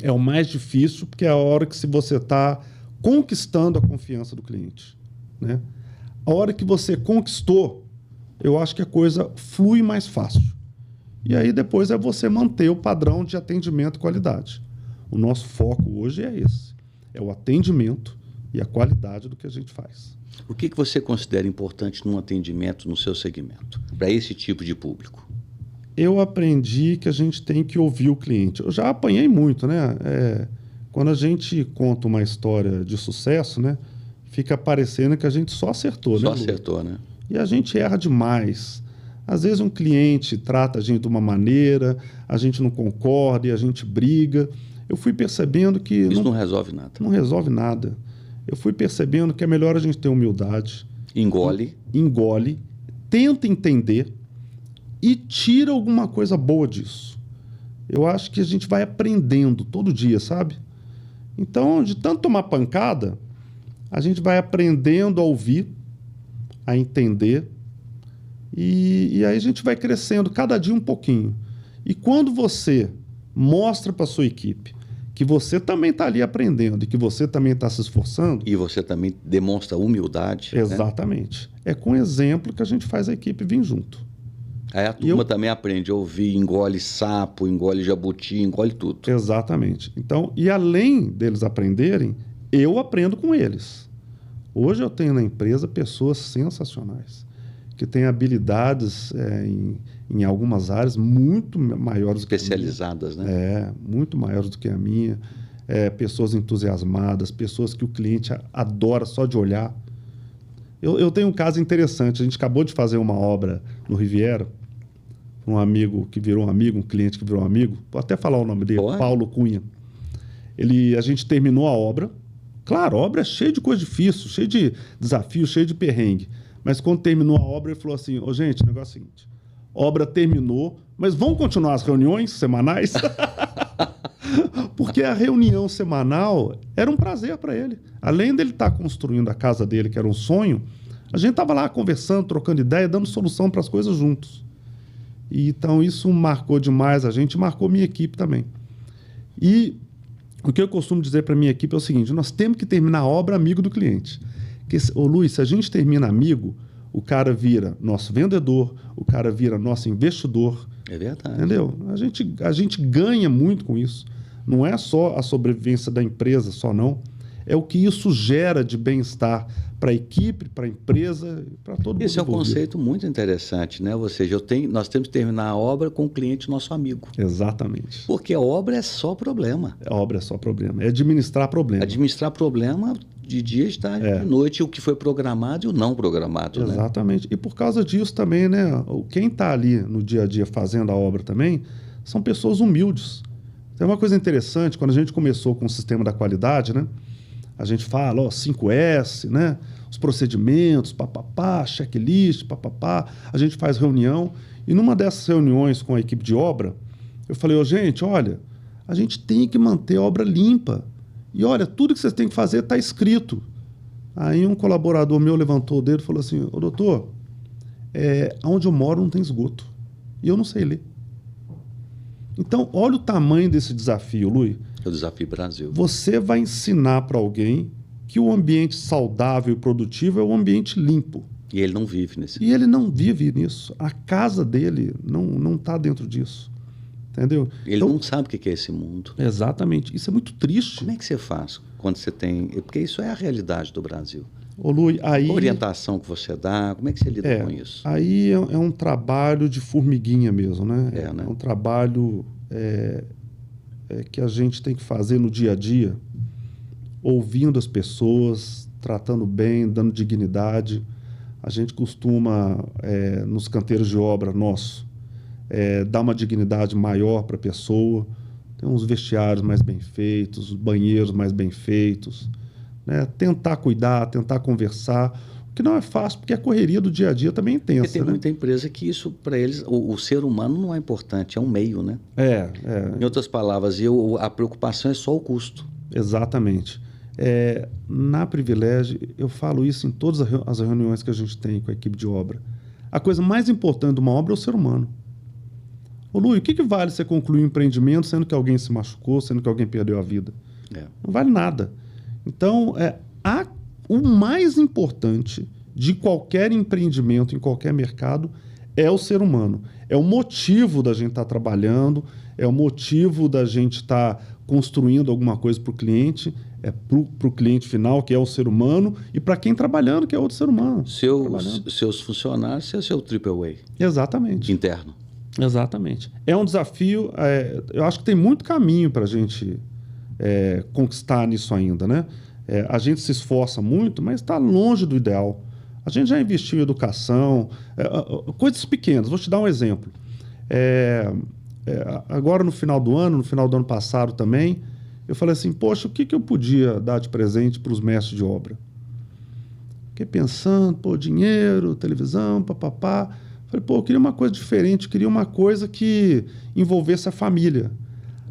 é o mais difícil, porque é a hora que você está conquistando a confiança do cliente, né? A hora que você conquistou, eu acho que a coisa flui mais fácil. E aí depois é você manter o padrão de atendimento e qualidade. O nosso foco hoje é esse. É o atendimento e a qualidade do que a gente faz. O que você considera importante num atendimento no seu segmento, para esse tipo de público? Eu aprendi que a gente tem que ouvir o cliente. Eu já apanhei muito, né? Quando a gente conta uma história de sucesso, né? Fica parecendo que a gente só acertou, né? Só acertou, né? E a gente erra demais. Às vezes um cliente trata a gente de uma maneira, a gente não concorda e a gente briga. Eu fui percebendo que... Isso não resolve nada. Não resolve nada. Eu fui percebendo que é melhor a gente ter humildade. Engole. Engole, tenta entender e tira alguma coisa boa disso. Eu acho que a gente vai aprendendo todo dia, sabe? Então, de tanto tomar pancada, a gente vai aprendendo a ouvir, a entender, e aí a gente vai crescendo cada dia um pouquinho. E quando você mostra para a sua equipe que você também está ali aprendendo e que você também está se esforçando... E você também demonstra humildade. Exatamente. Né? É com exemplo que a gente faz a equipe vir junto. Aí a turma também aprende a ouvir, engole sapo, engole jabuti, engole tudo. Exatamente. Então, e além deles aprenderem, eu aprendo com eles. Hoje eu tenho na empresa pessoas sensacionais, que têm habilidades em algumas áreas muito maiores especializadas, né? Muito maiores do que a minha. Pessoas entusiasmadas, pessoas que o cliente adora só de olhar. Eu tenho um caso interessante. A gente acabou de fazer uma obra no Riviera, um amigo que virou um amigo, um cliente que virou um amigo. Vou até falar o nome dele, Paulo Cunha. A gente terminou a obra. Claro, a obra é cheia de coisa difícil, cheia de desafios, cheia de perrengue. Mas quando terminou a obra, ele falou assim: gente, o negócio é o seguinte, obra terminou, mas vão continuar as reuniões semanais? Porque a reunião semanal era um prazer para ele. Além dele estar construindo a casa dele, que era um sonho, a gente estava lá conversando, trocando ideia, dando solução para as coisas juntos. E, então isso marcou demais a gente, marcou minha equipe também. E o que eu costumo dizer para minha equipe é o seguinte: nós temos que terminar a obra amigo do cliente. Luiz, se a gente termina amigo, o cara vira nosso vendedor, o cara vira nosso investidor. É verdade. Entendeu? A gente ganha muito com isso. Não é só a sobrevivência da empresa, só não. É o que isso gera de bem-estar para a equipe, para a empresa, para todo mundo. Esse é um conceito muito interessante, né? Ou seja, nós temos que terminar a obra com o cliente nosso amigo. Exatamente. Porque a obra é só problema. A obra é só problema. É administrar problema. Administrar problema de dia, de tarde, de noite, o que foi programado e o não programado. Exatamente. E por causa disso também, né? Quem está ali no dia a dia fazendo a obra também são pessoas humildes. Tem uma coisa interessante, quando a gente começou com o sistema da qualidade, né? A gente fala, 5S, né? Os procedimentos, papapá, checklist, papapá. A gente faz reunião. E numa dessas reuniões com a equipe de obra, eu falei, gente, olha, a gente tem que manter a obra limpa. E olha, tudo que vocês têm que fazer está escrito. Aí um colaborador meu levantou o dedo e falou assim, doutor, onde eu moro não tem esgoto. E eu não sei ler. Então, olha o tamanho desse desafio, Luiz. É o desafio Brasil. Você vai ensinar para alguém que o ambiente saudável e produtivo é o ambiente limpo. E ele não vive nesse. E ele não vive nisso. A casa dele não está dentro disso. Entendeu? Ele então, não sabe o que é esse mundo. Exatamente. Isso é muito triste. Como é que você faz quando você tem... Porque isso é a realidade do Brasil. Ô, Luiz, aí... A orientação que você dá, como é que você lida com isso? Aí é um trabalho de formiguinha mesmo, né? Né? É um trabalho que a gente tem que fazer no dia a dia, ouvindo as pessoas, tratando bem, dando dignidade. A gente costuma, nos canteiros de obra nossos, dar uma dignidade maior para a pessoa. Tem uns vestiários mais bem feitos, os banheiros mais bem feitos. Né? Tentar cuidar, tentar conversar, o que não é fácil, porque a correria do dia a dia também é intensa. Porque tem muita empresa que isso, para eles, o ser humano não é importante, é um meio, né? Em outras palavras, a preocupação é só o custo. Exatamente. Na Privilégio, eu falo isso em todas as reuniões que a gente tem com a equipe de obra. A coisa mais importante de uma obra é o ser humano. Ô, Luiz, o que vale você concluir um empreendimento sendo que alguém se machucou, sendo que alguém perdeu a vida? Não vale nada. Então, o mais importante de qualquer empreendimento, em qualquer mercado, é o ser humano. É o motivo da gente estar trabalhando, é o motivo da gente estar construindo alguma coisa para o cliente, para o cliente final, que é o ser humano, e para quem trabalhando, que é outro ser humano. Seus funcionários, é seu AAA. Exatamente. Interno. Exatamente. É um desafio, eu acho que tem muito caminho para a gente conquistar nisso ainda, né? A gente se esforça muito, mas está longe do ideal. A gente já investiu em educação, coisas pequenas. Vou te dar um exemplo. Agora, no final do ano passado também, eu falei assim, poxa, o que eu podia dar de presente para os mestres de obra? Fiquei pensando, dinheiro, televisão, papapá. Falei, eu queria uma coisa diferente, queria uma coisa que envolvesse a família.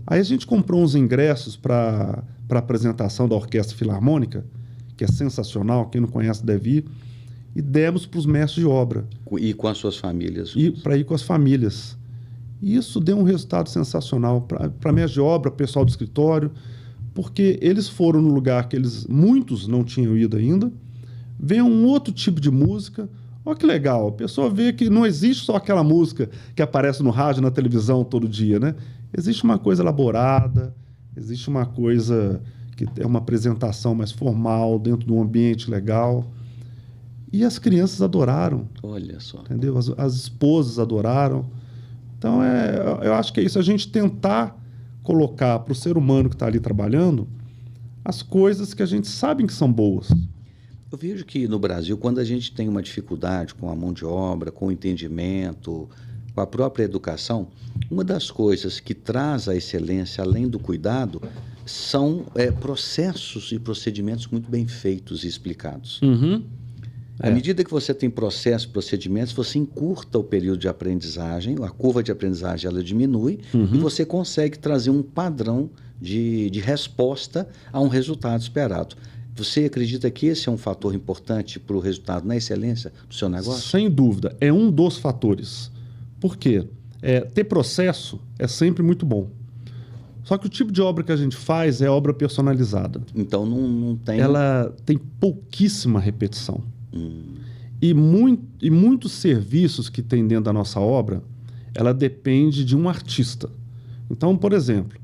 Aí a gente comprou uns ingressos para a apresentação da Orquestra Filarmônica, que é sensacional, quem não conhece deve ir, e demos para os mestres de obra. E com as suas famílias? E para ir com as famílias. E isso deu um resultado sensacional para mestres de obra, pessoal do escritório, porque eles foram no lugar que muitos não tinham ido ainda, vê um outro tipo de música. Olha que legal, a pessoa vê que não existe só aquela música que aparece no rádio, na televisão todo dia, né? Existe uma coisa elaborada, existe uma coisa que é uma apresentação mais formal, dentro de um ambiente legal. E as crianças adoraram. Olha só. Entendeu? As esposas adoraram. Então, eu acho que é isso, a gente tentar colocar para o ser humano que está ali trabalhando as coisas que a gente sabe que são boas. Eu vejo que no Brasil, quando a gente tem uma dificuldade com a mão de obra, com o entendimento, com a própria educação, uma das coisas que traz a excelência, além do cuidado, são processos e procedimentos muito bem feitos e explicados. Uhum. À medida que você tem processos e procedimentos, você encurta o período de aprendizagem, a curva de aprendizagem ela diminui, e você consegue trazer um padrão de resposta a um resultado esperado. Você acredita que esse é um fator importante para o resultado na excelência do seu negócio? Sem dúvida, é um dos fatores. Por quê? Ter processo é sempre muito bom. Só que o tipo de obra que a gente faz é obra personalizada. Então não tem... Ela tem pouquíssima repetição. E muitos serviços que tem dentro da nossa obra, ela depende de um artista. Então, por exemplo,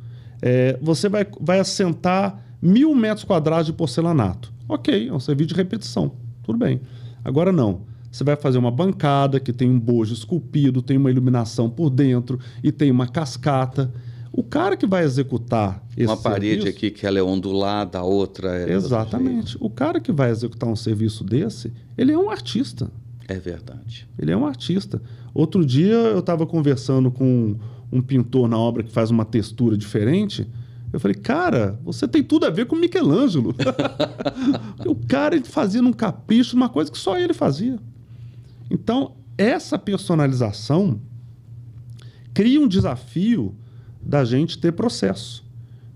você vai assentar 1.000 metros quadrados de porcelanato. Ok, é um serviço de repetição. Tudo bem. Agora não. Você vai fazer uma bancada que tem um bojo esculpido, tem uma iluminação por dentro e tem uma cascata. O cara que vai executar esse Uma parede serviço, aqui que ela é ondulada, a outra é... exatamente. O cara que vai executar um serviço desse, ele é um artista. É verdade. Ele é um artista. Outro dia eu estava conversando com um pintor na obra que faz uma textura diferente. Eu falei, cara, você tem tudo a ver com Michelangelo. O cara ele fazia num capricho uma coisa que só ele fazia. Então, essa personalização cria um desafio da gente ter processo.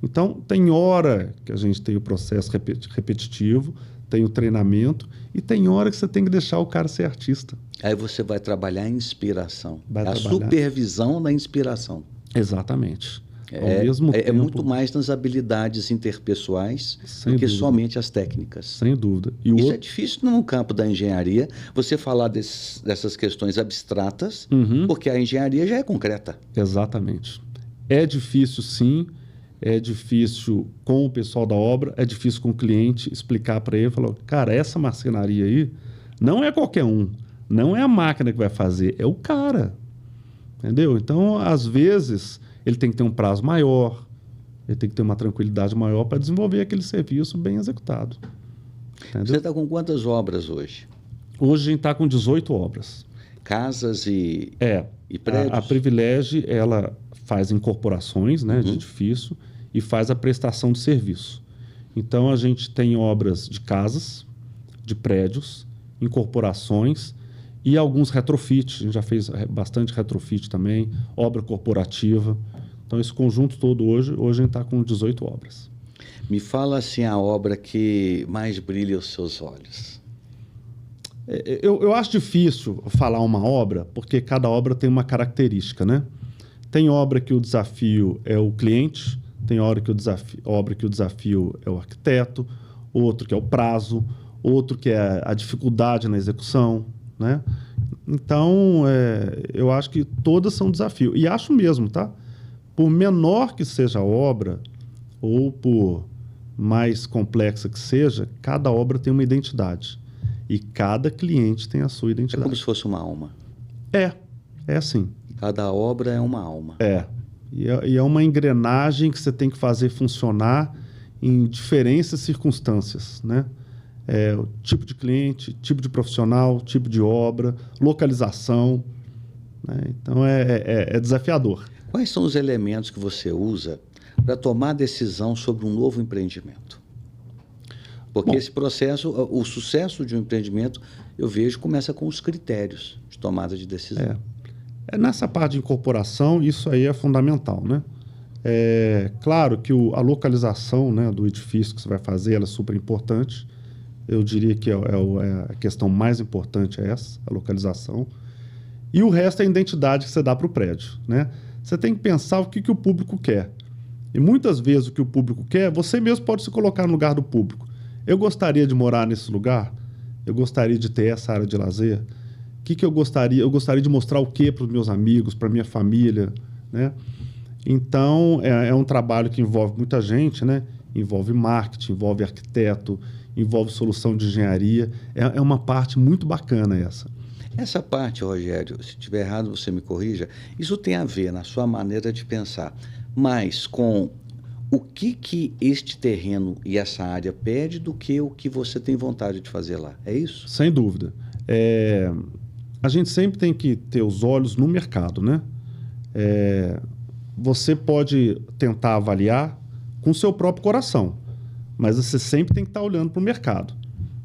Então, tem hora que a gente tem o processo repetitivo, tem o treinamento, e tem hora que você tem que deixar o cara ser artista. Aí você vai trabalhar a inspiração. A supervisão da inspiração. Exatamente. É muito mais nas habilidades interpessoais do que somente as técnicas. Sem dúvida. Isso é difícil no campo da engenharia, você falar dessas questões abstratas, porque a engenharia já é concreta. Exatamente. É difícil, sim. É difícil com o pessoal da obra, é difícil com o cliente explicar para ele, falar, cara, essa marcenaria aí não é qualquer um, não é a máquina que vai fazer, é o cara. Entendeu? Então, às vezes, ele tem que ter um prazo maior, ele tem que ter uma tranquilidade maior para desenvolver aquele serviço bem executado. Entendeu? Você está com quantas obras hoje? Hoje a gente está com 18 obras. Casas e prédios? A Privilege, ela faz incorporações, né, de edifício e faz a prestação de serviço. Então, a gente tem obras de casas, de prédios, incorporações e alguns retrofit. A gente já fez bastante retrofit também, obra corporativa. Então, esse conjunto todo hoje a gente está com 18 obras. Me fala assim a obra que mais brilha aos seus olhos. Eu acho difícil falar uma obra, porque cada obra tem uma característica, né? Tem obra que o desafio é o cliente, tem obra que o desafio é o arquiteto, outro que é o prazo, outro que é a dificuldade na execução, né? Então, eu acho que todas são desafio. E acho mesmo, tá? Por menor que seja a obra, ou por mais complexa que seja, cada obra tem uma identidade. E cada cliente tem a sua identidade. É como se fosse uma alma. É assim. Cada obra é uma alma. E é uma engrenagem que você tem que fazer funcionar em diferentes circunstâncias, né? O tipo de cliente, tipo de profissional, tipo de obra, localização, né? Então, é desafiador. Quais são os elementos que você usa para tomar decisão sobre um novo empreendimento? Porque esse processo, o sucesso de um empreendimento, eu vejo, começa com os critérios de tomada de decisão. Nessa parte de incorporação, isso aí é fundamental, né? Claro que a localização, né, do edifício que você vai fazer, ela é super importante. Eu diria que a questão mais importante é essa, a localização. E o resto é a identidade que você dá para o prédio, né? Você tem que pensar o que o público quer. E muitas vezes o que o público quer, você mesmo pode se colocar no lugar do público. Eu gostaria de morar nesse lugar? Eu gostaria de ter essa área de lazer? O que eu gostaria? Eu gostaria de mostrar o quê para os meus amigos, para a minha família, né? Então, é um trabalho que envolve muita gente, né? Envolve marketing, envolve arquiteto, envolve solução de engenharia. É uma parte muito bacana essa. Essa parte, Rogério, se estiver errado, você me corrija, isso tem a ver, na sua maneira de pensar, mas com o que este terreno e essa área pede do que o que você tem vontade de fazer lá. É isso? Sem dúvida. A gente sempre tem que ter os olhos no mercado, né? Você pode tentar avaliar com o seu próprio coração, mas você sempre tem que estar olhando para o mercado.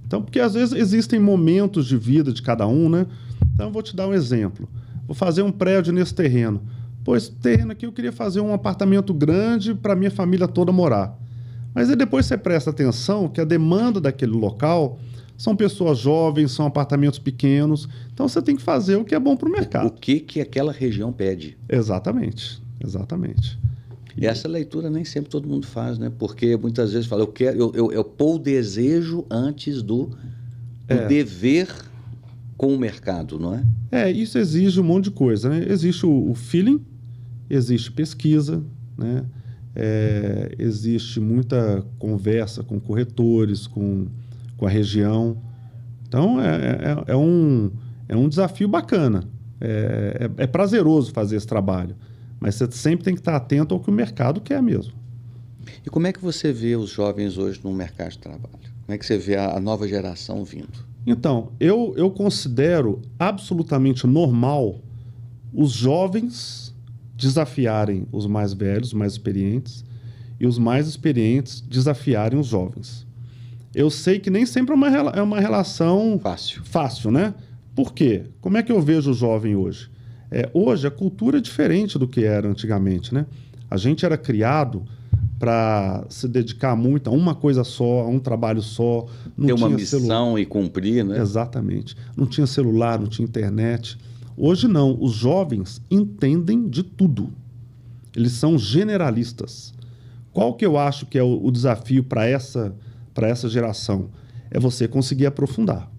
Então, porque às vezes existem momentos de vida de cada um, né? Então, eu vou te dar um exemplo. Vou fazer um prédio nesse terreno. Pô, esse terreno aqui eu queria fazer um apartamento grande para minha família toda morar. Mas aí depois você presta atenção que a demanda daquele local são pessoas jovens, são apartamentos pequenos. Então, você tem que fazer o que é bom para o mercado. O que aquela região pede. Exatamente. E essa leitura nem sempre todo mundo faz, né? Porque muitas vezes fala, eu pôr o desejo antes do dever com o mercado, não é? Isso exige um monte de coisa, né? Existe o feeling, existe pesquisa, né? Existe muita conversa com corretores, com a região. Então, é um desafio bacana. É prazeroso fazer esse trabalho. Mas você sempre tem que estar atento ao que o mercado quer mesmo. E como é que você vê os jovens hoje no mercado de trabalho? Como é que você vê a nova geração vindo? Então, eu considero absolutamente normal os jovens desafiarem os mais velhos, os mais experientes, e os mais experientes desafiarem os jovens. Eu sei que nem sempre é uma relação fácil, né? Por quê? Como é que eu vejo o jovem hoje? Hoje a cultura é diferente do que era antigamente, né? A gente era criado para se dedicar muito a uma coisa só, a um trabalho só. Ter uma missão e cumprir, né? Exatamente. Não tinha celular, não tinha internet. Hoje não. Os jovens entendem de tudo. Eles são generalistas. Qual que eu acho que é o desafio para essa geração? É você conseguir aprofundar.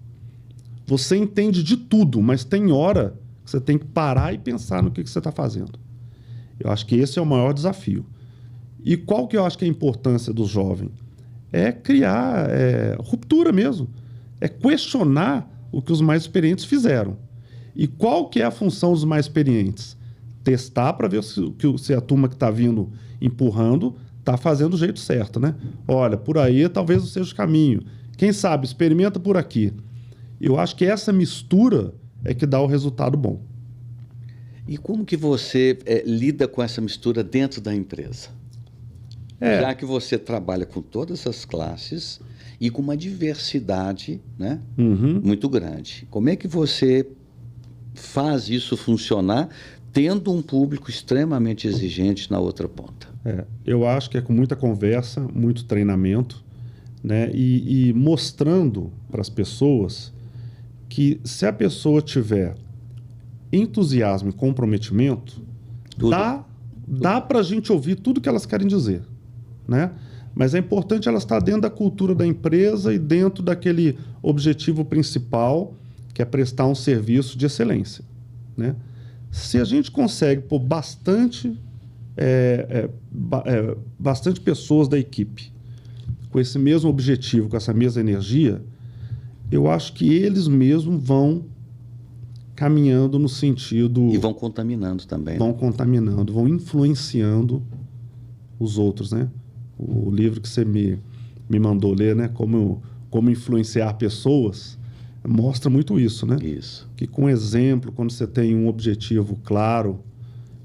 Você entende de tudo, mas tem hora que você tem que parar e pensar no que você está fazendo. Eu acho que esse é o maior desafio. E qual que eu acho que é a importância do jovem? É criar ruptura mesmo. É questionar o que os mais experientes fizeram. E qual que é a função dos mais experientes? Testar para ver se a turma que está vindo empurrando está fazendo do jeito certo, né? Olha, por aí talvez não seja o caminho. Quem sabe, experimenta por aqui. Eu acho que essa mistura é que dá o resultado bom. E como que você lida com essa mistura dentro da empresa? Já que você trabalha com todas as classes e com uma diversidade, né, muito grande. Como é que você faz isso funcionar tendo um público extremamente exigente na outra ponta? Eu acho que é com muita conversa, muito treinamento, né, e mostrando para as pessoas que se a pessoa tiver entusiasmo e comprometimento, dá para a gente ouvir tudo que elas querem dizer, né? Mas é importante ela estar dentro da cultura da empresa e dentro daquele objetivo principal, que é prestar um serviço de excelência, né? Se a gente consegue pôr bastante pessoas da equipe com esse mesmo objetivo, com essa mesma energia, eu acho que eles mesmos vão caminhando no sentido... E vão contaminando também. Vão contaminando, vão influenciando os outros, né? O livro que você me mandou ler, né? Como influenciar pessoas, mostra muito isso, né? Isso. Que com exemplo, quando você tem um objetivo claro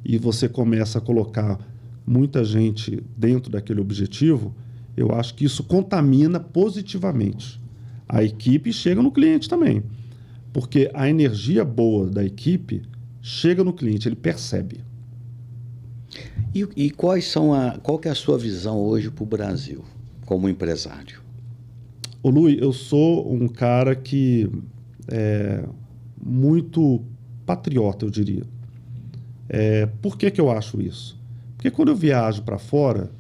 e você começa a colocar muita gente dentro daquele objetivo, eu acho que isso contamina positivamente a equipe e chega no cliente também. Porque a energia boa da equipe chega no cliente, ele percebe. E qual que é a sua visão hoje para o Brasil, como empresário? Ô Luiz, eu sou um cara que é muito patriota, eu diria. Por que eu acho isso? Porque quando eu viajo para fora,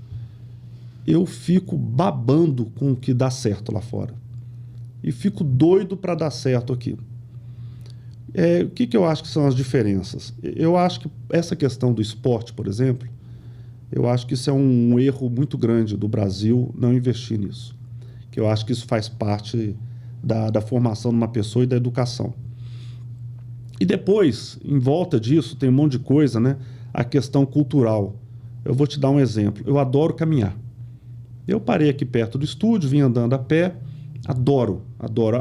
eu fico babando com o que dá certo lá fora. E fico doido para dar certo aqui. O que eu acho que são as diferenças? Eu acho que essa questão do esporte, por exemplo, eu acho que isso é um erro muito grande do Brasil não investir nisso. Que eu acho que isso faz parte da formação de uma pessoa e da educação. E depois, em volta disso, tem um monte de coisa, né? A questão cultural. Eu vou te dar um exemplo. Eu adoro caminhar. Eu parei aqui perto do estúdio, vim andando a pé. Adoro.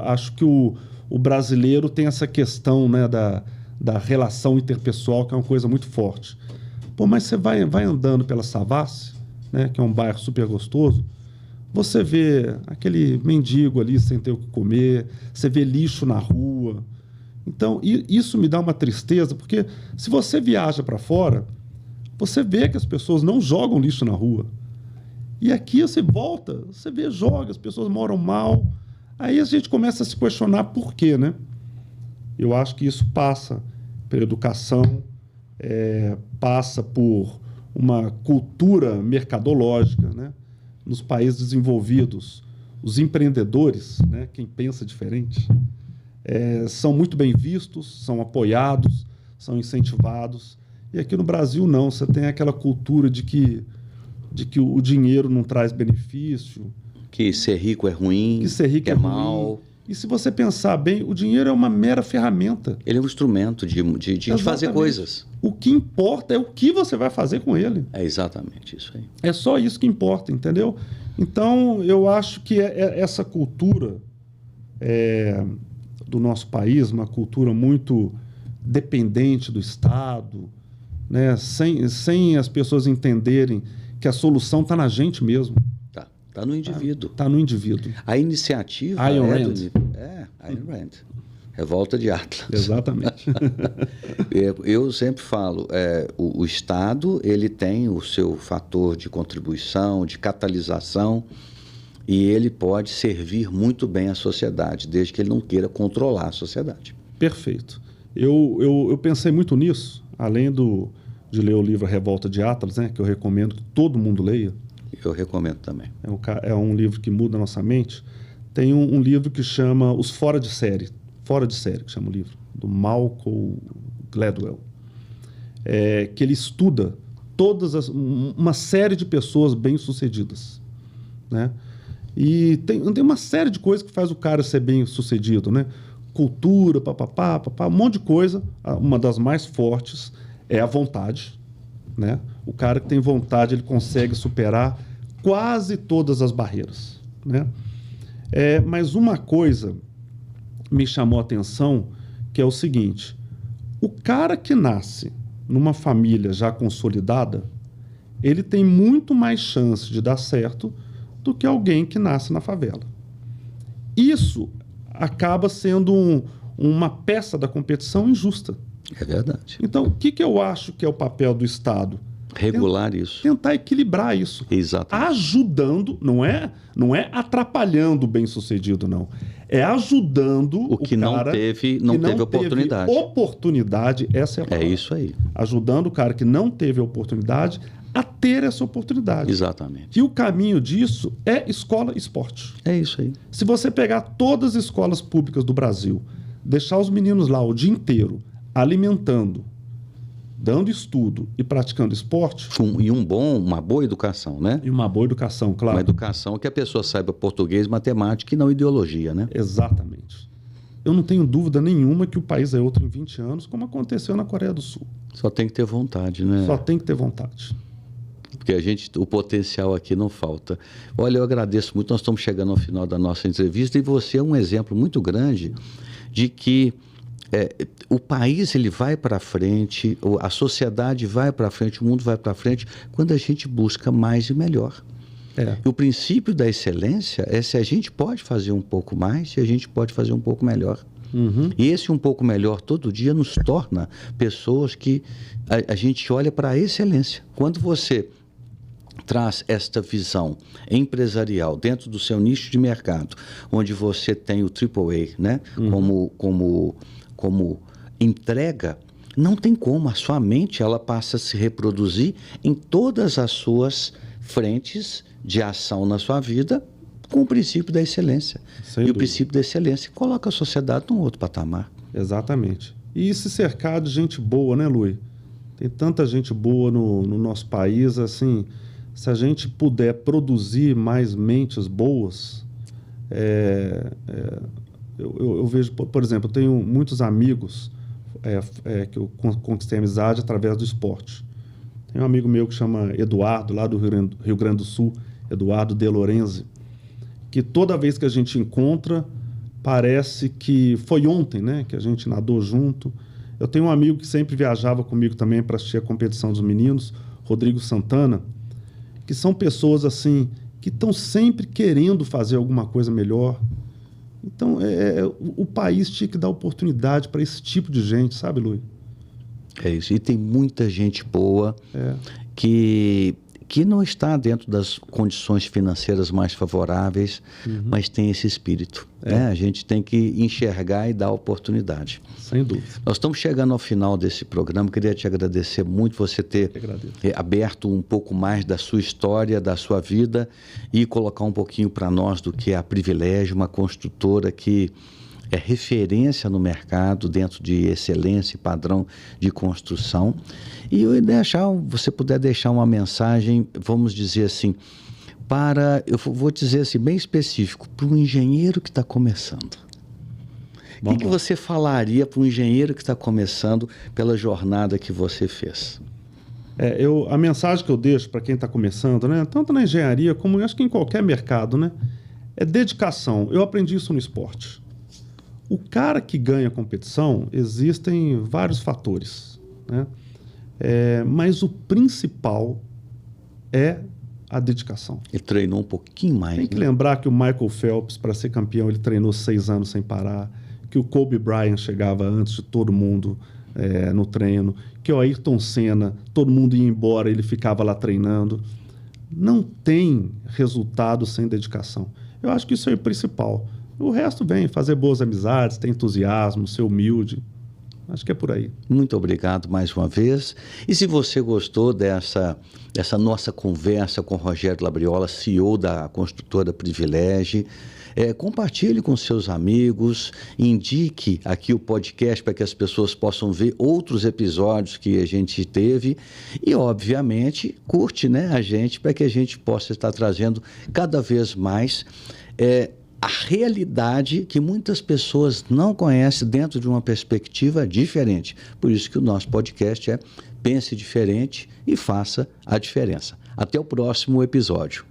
Acho que o brasileiro tem essa questão, né, da relação interpessoal, que é uma coisa muito forte. Pô, mas você vai andando pela Savassi, né, que é um bairro super gostoso, você vê aquele mendigo ali sem ter o que comer, você vê lixo na rua. Então, isso me dá uma tristeza, porque se você viaja para fora, você vê que as pessoas não jogam lixo na rua. E aqui você volta, você vê, joga, as pessoas moram mal. Aí a gente começa a se questionar por quê, né? Eu acho que isso passa pela educação, passa por uma cultura mercadológica, né? Nos países desenvolvidos, os empreendedores, né? Quem pensa diferente, são muito bem vistos, são apoiados, são incentivados. E aqui no Brasil não, você tem aquela cultura de que o dinheiro não traz benefício, que ser rico é ruim, que ser rico que é ruim, mal. E se você pensar bem, o dinheiro é uma mera ferramenta. Ele é um instrumento de fazer coisas. O que importa é o que você vai fazer com ele. É exatamente isso aí. É só isso que importa, entendeu? Então, eu acho que essa cultura do nosso país, uma cultura muito dependente do Estado, né? Sem as pessoas entenderem que a solução está na gente mesmo. Está no indivíduo. Está no indivíduo. A iniciativa Ayn Rand. Ayn Rand. Revolta de Atlas. Exatamente. Eu sempre falo, o Estado ele tem o seu fator de contribuição, de catalisação, e ele pode servir muito bem à sociedade, desde que ele não queira controlar a sociedade. Perfeito. Eu pensei muito nisso, além de ler o livro Revolta de Atlas, né, que eu recomendo que todo mundo leia. Eu recomendo também. É um livro que muda a nossa mente. Tem um livro que chama Os Fora de Série, que chama o livro, do Malcolm Gladwell, que ele estuda uma série de pessoas bem-sucedidas, né? E tem uma série de coisas que faz o cara ser bem-sucedido, né? Cultura, um monte de coisa. Uma das mais fortes é a vontade, né? O cara que tem vontade, ele consegue superar quase todas as barreiras, né? Mas uma coisa me chamou a atenção, que é o seguinte: o cara que nasce numa família já consolidada, ele tem muito mais chance de dar certo do que alguém que nasce na favela. Isso acaba sendo uma peça da competição injusta. É verdade. Então, o que eu acho que é o papel do Estado? Regular isso. Tentar equilibrar isso. Exatamente. Ajudando, não é atrapalhando o bem-sucedido, não. É ajudando o que não teve oportunidade. Oportunidade, essa é a palavra. É isso aí. Ajudando o cara que não teve a oportunidade a ter essa oportunidade. Exatamente. E o caminho disso é escola e esporte. É isso aí. Se você pegar todas as escolas públicas do Brasil, deixar os meninos lá o dia inteiro alimentando, dando estudo e praticando esporte... uma boa educação, né? E uma boa educação, claro. Uma educação que a pessoa saiba português, matemática e não ideologia, né? Exatamente. Eu não tenho dúvida nenhuma que o país é outro em 20 anos, como aconteceu na Coreia do Sul. Só tem que ter vontade, né? Só tem que ter vontade. Porque o potencial aqui não falta. Olha, eu agradeço muito, nós estamos chegando ao final da nossa entrevista e você é um exemplo muito grande de que o país ele vai para frente, a sociedade vai para frente, o mundo vai para frente quando a gente busca mais e melhor. E o princípio da excelência é se a gente pode fazer um pouco mais, se a gente pode fazer um pouco melhor. Uhum. E esse um pouco melhor todo dia nos torna pessoas que a gente olha para a excelência. Quando você traz esta visão empresarial dentro do seu nicho de mercado, onde você tem o AAA, né? Como entrega, não tem como. A sua mente ela passa a se reproduzir em todas as suas frentes de ação na sua vida com o princípio da excelência. Sem dúvida. O princípio da excelência coloca a sociedade num outro patamar. Exatamente. E se cercar de gente boa, né, Luiz? Tem tanta gente boa no nosso país, assim, se a gente puder produzir mais mentes boas, eu vejo, por exemplo, eu tenho muitos amigos que eu conquistei amizade através do esporte. Tem um amigo meu que chama Eduardo, lá do Rio Grande do Sul, Eduardo De Lorenzi, que toda vez que a gente encontra, parece que foi ontem, né, que a gente nadou junto. Eu tenho um amigo que sempre viajava comigo também para assistir a competição dos meninos, Rodrigo Santana, que são pessoas assim que estão sempre querendo fazer alguma coisa melhor. Então, o país tinha que dar oportunidade para esse tipo de gente, sabe, Luiz? É isso. E tem muita gente boa que não está dentro das condições financeiras mais favoráveis, mas tem esse espírito. Né? A gente tem que enxergar e dar oportunidade. Sem dúvida. Nós estamos chegando ao final desse programa. Queria te agradecer muito você ter aberto um pouco mais da sua história, da sua vida e colocar um pouquinho para nós do que é a Privilégio, uma construtora que é referência no mercado dentro de excelência e padrão de construção. E você puder deixar uma mensagem, vamos dizer assim, eu vou dizer assim, bem específico, para um engenheiro que está começando. O que você falaria para um engenheiro que está começando pela jornada que você fez? A mensagem que eu deixo para quem está começando, né, tanto na engenharia como eu acho que em qualquer mercado, né, é dedicação. Eu aprendi isso no esporte. O cara que ganha a competição, existem vários fatores, né? Mas o principal é a dedicação. Ele treinou um pouquinho mais. Tem que lembrar que o Michael Phelps, para ser campeão, ele treinou 6 anos sem parar, que o Kobe Bryant chegava antes de todo mundo no treino, que o Ayrton Senna, todo mundo ia embora, ele ficava lá treinando. Não tem resultado sem dedicação. Eu acho que isso é o principal. O resto vem, fazer boas amizades, ter entusiasmo, ser humilde. Acho que é por aí. Muito obrigado mais uma vez. E se você gostou dessa nossa conversa com o Rogério Labriola, CEO da construtora Privilege, compartilhe com seus amigos, indique aqui o podcast para que as pessoas possam ver outros episódios que a gente teve e, obviamente, curte, né, a gente para que a gente possa estar trazendo cada vez mais a realidade que muitas pessoas não conhecem dentro de uma perspectiva diferente. Por isso que o nosso podcast é Pense Diferente e Faça a Diferença. Até o próximo episódio.